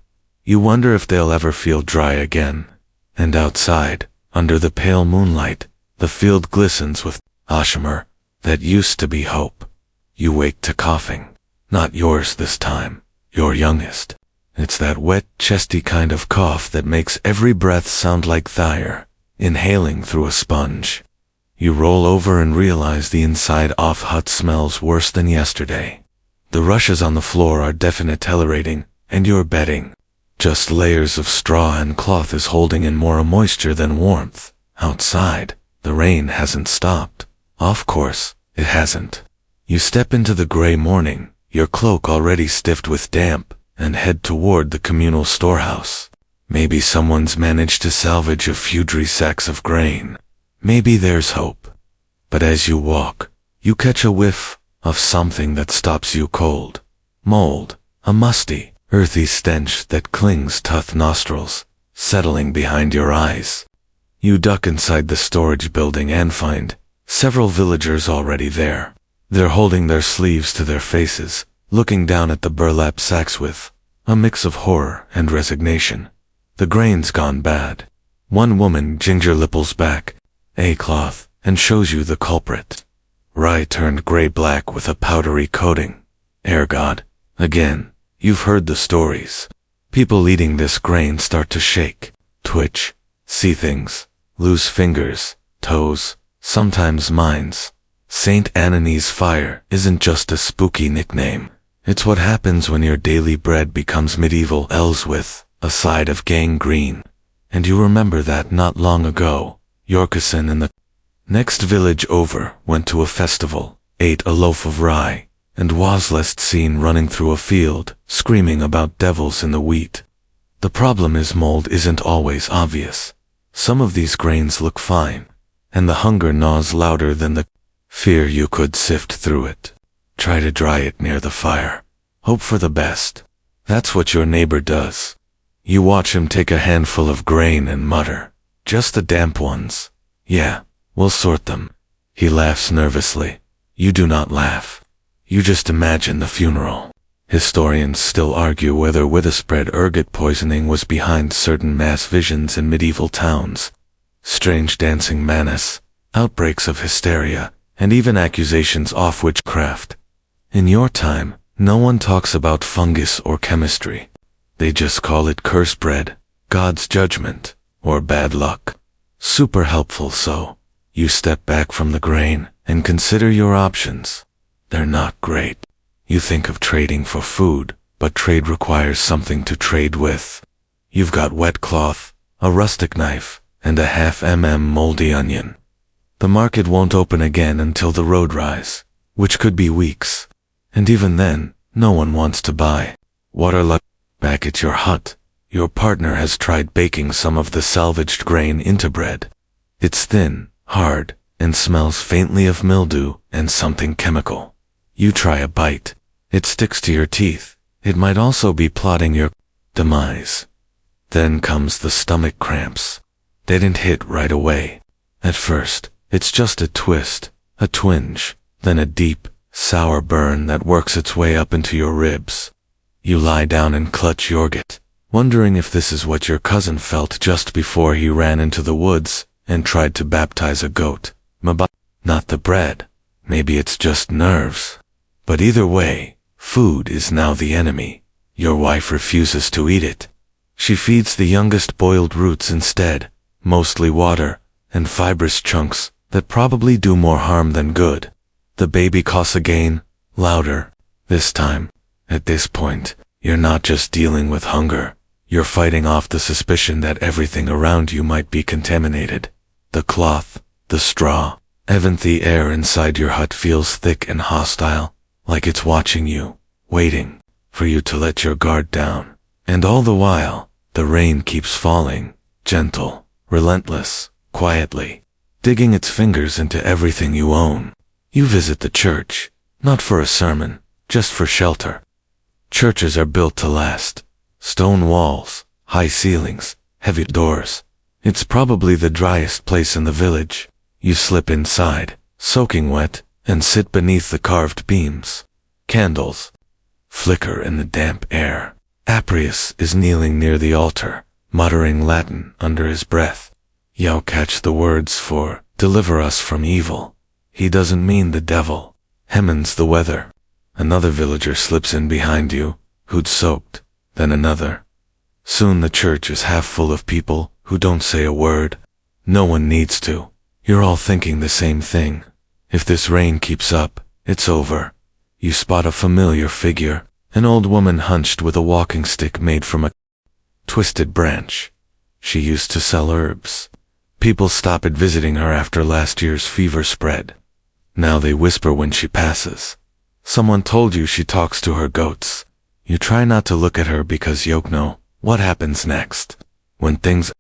You wonder if they'll ever feel dry again. And outside, under the pale moonlight, the field glistens with ashimmer that used to be hope. You wake to coughing. Not yours this time, your youngest. It's that wet, chesty kind of cough that makes every breath sound like fire, inhaling through a sponge. You roll over and realize the inside off hut smells worse than yesterday. The rushes on the floor are definite tolerating, and your bedding, just layers of straw and cloth, is holding in more moisture than warmth. Outside, the rain hasn't stopped. Of course, it hasn't. You step into the gray morning, your cloak already stiffed with damp, and head toward the communal storehouse. Maybe someone's managed to salvage a few dry sacks of grain. Maybe there's hope. But as you walk, you catch a whiff of something that stops you cold. Mold, a musty, earthy stench that clings to nostrils, settling behind your eyes. You duck inside the storage building and find several villagers already there. They're holding their sleeves to their faces, looking down at the burlap sacks with a mix of horror and resignation. The grain's gone bad. One woman ginger-lipples back a cloth and shows you the culprit. Rye turned gray-black with a powdery coating. Air God. Again, you've heard the stories. People eating this grain start to shake, twitch, see things, lose fingers, toes, sometimes minds. Saint Anani's fire isn't just a spooky nickname. It's what happens when your daily bread becomes medieval elves with a side of gangrene. And you remember that not long ago, Yorkison in the next village over went to a festival, ate a loaf of rye, and was last seen running through a field, screaming about devils in the wheat. The problem is mold isn't always obvious. Some of these grains look fine, and the hunger gnaws louder than the fear. You could sift through it. Try to dry it near the fire. Hope for the best. That's what your neighbor does. You watch him take a handful of grain and mutter, "Just the damp ones. Yeah, we'll sort them." He laughs nervously. You do not laugh. You just imagine the funeral. Historians still argue whether widespread ergot poisoning was behind certain mass visions in medieval towns. Strange dancing madness, outbreaks of hysteria, and even accusations of witchcraft. In your time, no one talks about fungus or chemistry. They just call it curse bread, God's judgment, or bad luck. Super helpful. So you step back from the grain and consider your options. They're not great. You think of trading for food, but trade requires something to trade with. You've got wet cloth, a rustic knife, and a half moldy onion. The market won't open again until the road rise, which could be weeks. And even then, no one wants to buy. Waterluck. Back at your hut, your partner has tried baking some of the salvaged grain into bread. It's thin, hard, and smells faintly of mildew and something chemical. You try a bite. It sticks to your teeth. It might also be plotting your demise. Then comes the stomach cramps. They didn't hit right away. At first, it's just a twist, a twinge, then a deep, sour burn that works its way up into your ribs. You lie down and clutch your gut, wondering if this is what your cousin felt just before he ran into the woods and tried to baptize a goat. Not the bread. Maybe it's just nerves. But either way, food is now the enemy. Your wife refuses to eat it. She feeds the youngest boiled roots instead, mostly water, and fibrous chunks that probably do more harm than good. The baby coughs again, louder, this time. At this point, you're not just dealing with hunger. You're fighting off the suspicion that everything around you might be contaminated. The cloth, the straw, even the air inside your hut feels thick and hostile, like it's watching you, waiting for you to let your guard down. And all the while, the rain keeps falling, gentle, relentless, quietly, digging its fingers into everything you own. You visit the church, not for a sermon, just for shelter. Churches are built to last. Stone walls, high ceilings, heavy doors. It's probably the driest place in the village. You slip inside, soaking wet, and sit beneath the carved beams. Candles flicker in the damp air. Aprius is kneeling near the altar, muttering Latin under his breath. You catch the words for, "Deliver us from evil." He doesn't mean the devil. Hemans the weather. Another villager slips in behind you, who'd soaked, then another. Soon the church is half full of people who don't say a word. No one needs to. You're all thinking the same thing. If this rain keeps up, it's over. You spot a familiar figure, an old woman hunched with a walking stick made from a twisted branch. She used to sell herbs. People stopped visiting her after last year's fever spread. Now they whisper when she passes. Someone told you she talks to her goats. You try not to look at her because you know what happens next. When things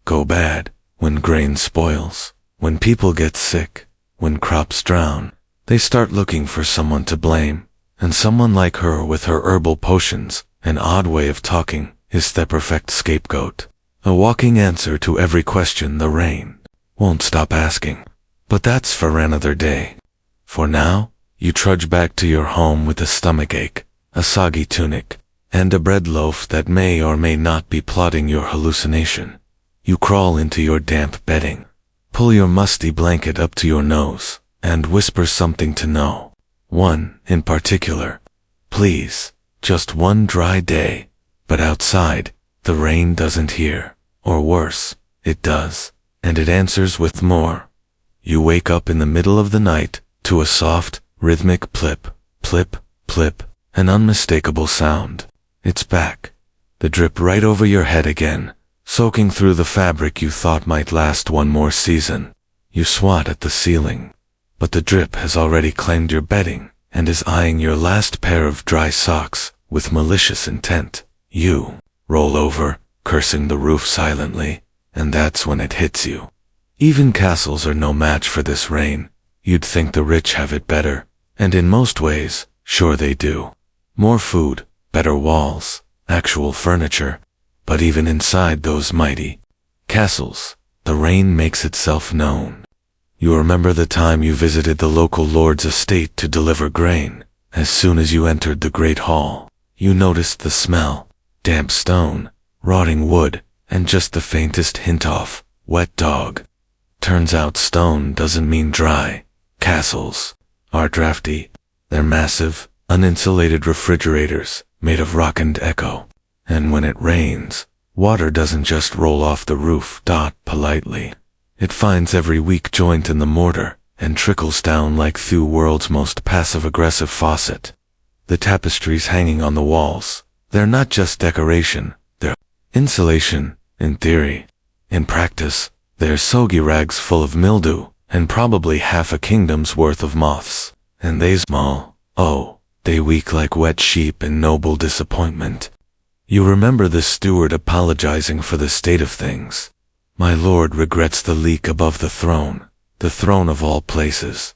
go bad, when grain spoils, when people get sick, when crops drown, they start looking for someone to blame. And someone like her with her herbal potions, an odd way of talking, is the perfect scapegoat. A walking answer to every question the rain won't stop asking. But that's for another day. For now, you trudge back to your home with a stomachache, a soggy tunic, and a bread loaf that may or may not be plotting your hallucination. You crawl into your damp bedding, pull your musty blanket up to your nose, and whisper something to no one in particular. Please, just one dry day. But outside, the rain doesn't hear, or worse, it does, and it answers with more. You wake up in the middle of the night to a soft, rhythmic plip, plip, plip, an unmistakable sound. It's back. The drip right over your head again, soaking through the fabric you thought might last one more season. You swat at the ceiling, but the drip has already claimed your bedding and is eyeing your last pair of dry socks with malicious intent. You roll over, cursing the roof silently, and that's when it hits you. Even castles are no match for this rain. You'd think the rich have it better, and in most ways, sure they do. More food, better walls, actual furniture, but even inside those mighty castles, the rain makes itself known. You remember the time you visited the local lord's estate to deliver grain. As soon as you entered the great hall, you noticed the smell. Damp stone, rotting wood, and just the faintest hint of wet dog. Turns out stone doesn't mean dry. Castles are drafty. They're massive, uninsulated refrigerators made of rock and echo. And when it rains, water doesn't just roll off the roof, politely. It finds every weak joint in the mortar and trickles down like through world's most passive-aggressive faucet. The tapestries hanging on the walls, they're not just decoration, they're insulation, in theory. In practice, they're soggy rags full of mildew, and probably half a kingdom's worth of moths. And they smell, oh, they weak like wet sheep in noble disappointment. You remember the steward apologizing for the state of things. My lord regrets the leak above the throne of all places.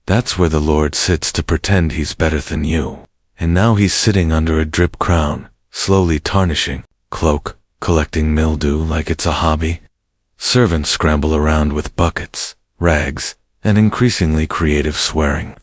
That's where the lord sits to pretend he's better than you. And now he's sitting under a drip crown, slowly tarnishing, cloak, collecting mildew like it's a hobby. Servants scramble around with buckets, rags, and increasingly creative swearing.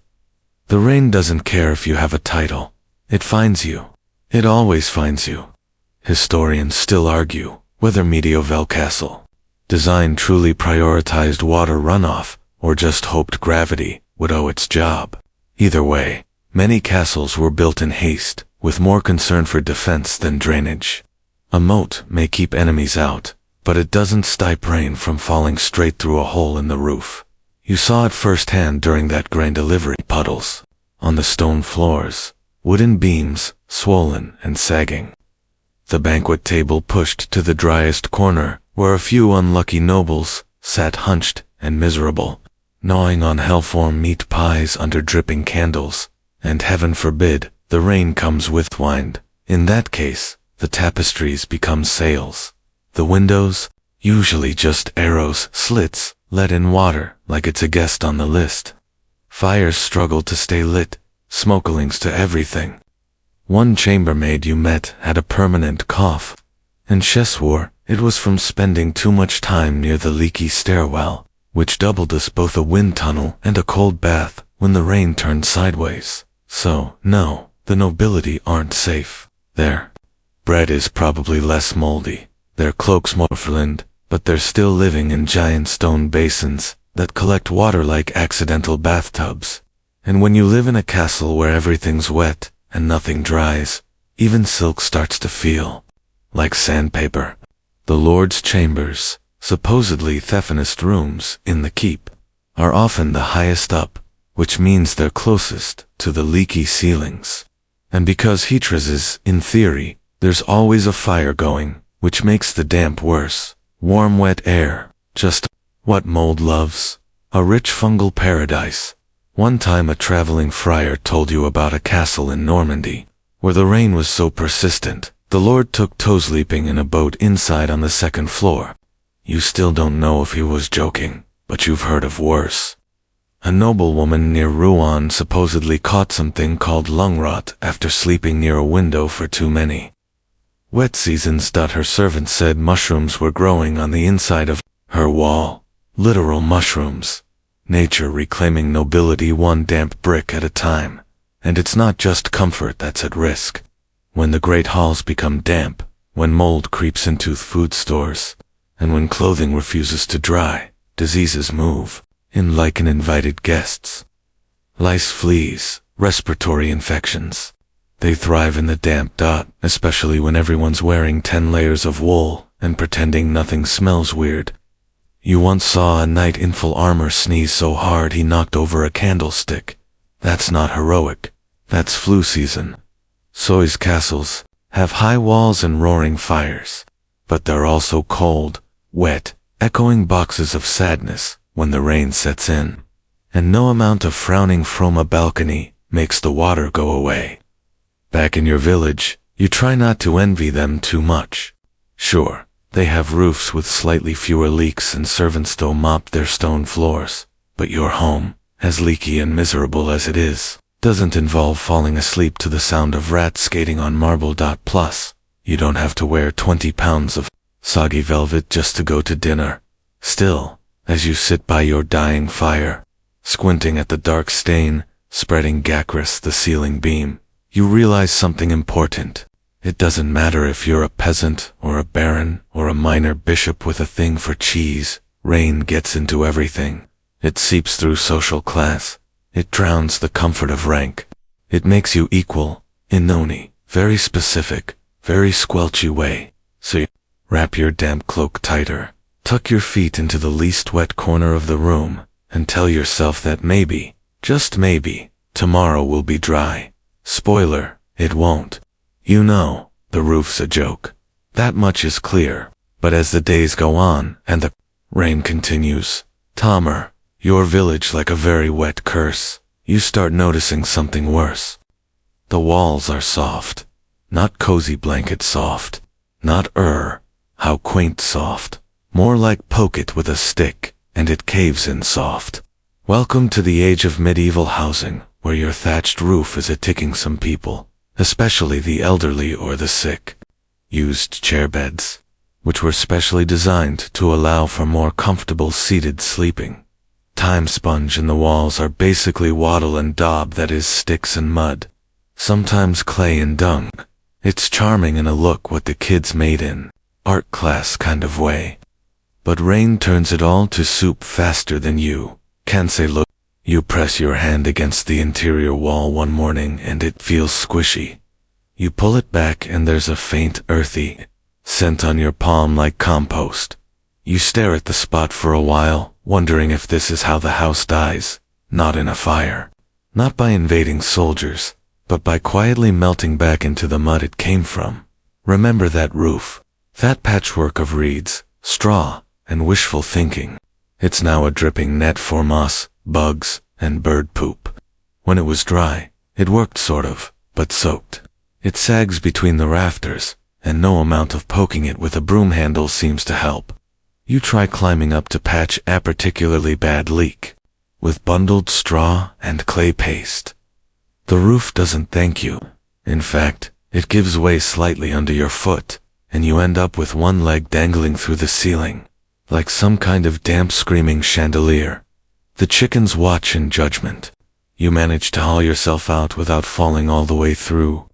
The rain doesn't care if you have a title. It finds you. It always finds you. Historians still argue whether medieval castle design truly prioritized water runoff or just hoped gravity would owe its job. Either way, many castles were built in haste, with more concern for defense than drainage. A moat may keep enemies out, but it doesn't stop rain from falling straight through a hole in the roof. You saw it firsthand during that grain delivery. Puddles on the stone floors, wooden beams, swollen and sagging. The banquet table pushed to the driest corner, where a few unlucky nobles sat hunched and miserable, gnawing on hell-form meat pies under dripping candles. And heaven forbid, the rain comes with wind. In that case, the tapestries become sails. The windows, usually just arrows, slits, let in water like it's a guest on the list. Fires struggled to stay lit, smokelings to everything. One chambermaid you met had a permanent cough, and she swore it was from spending too much time near the leaky stairwell, which doubled as both a wind tunnel and a cold bath when the rain turned sideways. So, no, the nobility aren't safe. Their bread is probably less moldy, their cloaks more flined, but they're still living in giant stone basins that collect water like accidental bathtubs. And when you live in a castle where everything's wet and nothing dries, even silk starts to feel like sandpaper. The lord's chambers, supposedly the finest rooms in the keep, are often the highest up, which means they're closest to the leaky ceilings. And because heat resists, in theory, there's always a fire going, which makes the damp worse. Warm, wet air, just what mold loves. A rich fungal paradise. One time a traveling friar told you about a castle in Normandy, where the rain was so persistent, the Lord took toes leaping in a boat inside on the second floor. You still don't know if he was joking, but you've heard of worse. A noblewoman near Rouen supposedly caught something called lung rot after sleeping near a window for too many wet seasons. Her servant said mushrooms were growing on the inside of her wall. Literal mushrooms. Nature reclaiming nobility one damp brick at a time. And it's not just comfort that's at risk. When the great halls become damp, when mold creeps into food stores, and when clothing refuses to dry, diseases move in like uninvited guests. Lice, fleas, respiratory infections. They thrive in the damp. Especially when everyone's wearing 10 layers of wool and pretending nothing smells weird. You once saw a knight in full armor sneeze so hard he knocked over a candlestick. That's not heroic. That's flu season. Soy's castles have high walls and roaring fires, but they're also cold, wet, echoing boxes of sadness when the rain sets in. And no amount of frowning from a balcony makes the water go away. Back in your village, you try not to envy them too much. Sure, they have roofs with slightly fewer leaks and servants though mop their stone floors, but your home, as leaky and miserable as it is, doesn't involve falling asleep to the sound of rats skating on marble. Plus, you don't have to wear 20 pounds of soggy velvet just to go to dinner. Still, as you sit by your dying fire, squinting at the dark stain, spreading across the ceiling beam, you realize something important. It doesn't matter if you're a peasant or a baron or a minor bishop with a thing for cheese, rain gets into everything. It seeps through social class. It drowns the comfort of rank. It makes you equal, in noni, very specific, very squelchy way. So you wrap your damp cloak tighter, tuck your feet into the least wet corner of the room, and tell yourself that maybe, just maybe, tomorrow will be dry. Spoiler, it won't. You know, the roof's a joke. That much is clear. But as the days go on, and the rain continues, Tomer, your village like a very wet curse, you start noticing something worse. The walls are soft. Not cozy blanket soft. Not how quaint soft. More like poke it with a stick, and it caves in soft. Welcome to the age of medieval housing, where your thatched roof is a-ticking some people, especially the elderly or the sick. Used chair beds, which were specially designed to allow for more comfortable seated sleeping. Time sponge in the walls are basically wattle and daub, that is sticks and mud. Sometimes clay and dung. It's charming in a look what the kids made in art class kind of way. But rain turns it all to soup faster than you can say look. You press your hand against the interior wall one morning and it feels squishy. You pull it back and there's a faint earthy scent on your palm like compost. You stare at the spot for a while, wondering if this is how the house dies, not in a fire. Not by invading soldiers, but by quietly melting back into the mud it came from. Remember that roof, that patchwork of reeds, straw, and wishful thinking. It's now a dripping net for moss, bugs, and bird poop. When it was dry, it worked sort of, but soaked. It sags between the rafters, and no amount of poking it with a broom handle seems to help. You try climbing up to patch a particularly bad leak, with bundled straw and clay paste. The roof doesn't thank you. In fact, it gives way slightly under your foot, and you end up with one leg dangling through the ceiling, like some kind of damp screaming chandelier. The chickens watch in judgment. You manage to haul yourself out without falling all the way through.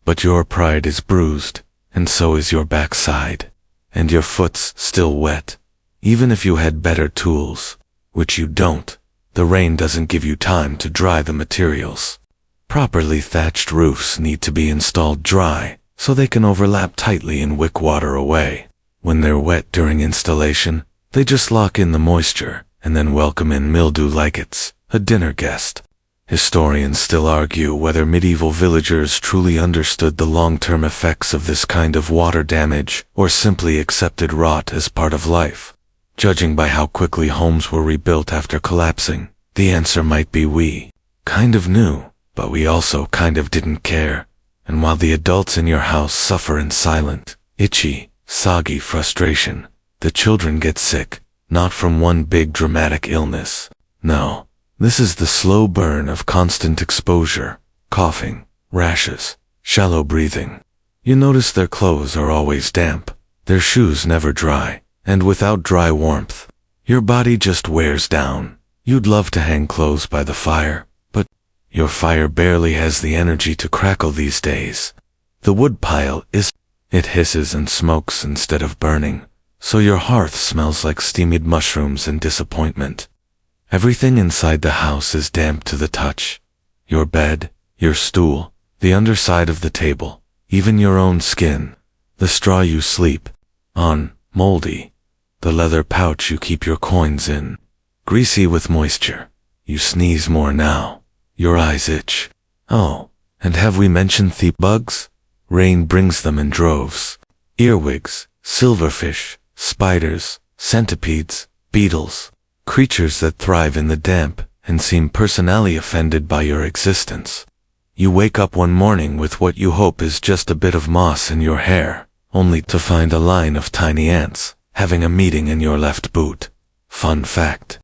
But your pride is bruised, and so is your backside. And your foot's still wet. Even if you had better tools, which you don't, the rain doesn't give you time to dry the materials. Properly thatched roofs need to be installed dry, so they can overlap tightly and wick water away. When they're wet during installation, they just lock in the moisture, and then welcome in mildew like it's a dinner guest. Historians still argue whether medieval villagers truly understood the long-term effects of this kind of water damage or simply accepted rot as part of life. Judging by how quickly homes were rebuilt after collapsing, the answer might be we kind of knew, but we also kind of didn't care. And while the adults in your house suffer in silent, itchy, soggy frustration, the children get sick, not from one big dramatic illness. No, this is the slow burn of constant exposure, coughing, rashes, shallow breathing. You notice their clothes are always damp, their shoes never dry, and without dry warmth, your body just wears down. You'd love to hang clothes by the fire, but your fire barely has the energy to crackle these days. The wood pile it hisses and smokes instead of burning, so your hearth smells like steamed mushrooms and disappointment. Everything inside the house is damp to the touch. Your bed, your stool, the underside of the table, even your own skin, the straw you sleep on, moldy, the leather pouch you keep your coins in, greasy with moisture. You sneeze more now. Your eyes itch. Oh, and have we mentioned thief bugs? Rain brings them in droves. Earwigs, silverfish, spiders, centipedes, beetles, creatures that thrive in the damp and seem personally offended by your existence. You wake up one morning with what you hope is just a bit of moss in your hair, only to find a line of tiny ants having a meeting in your left boot. Fun fact: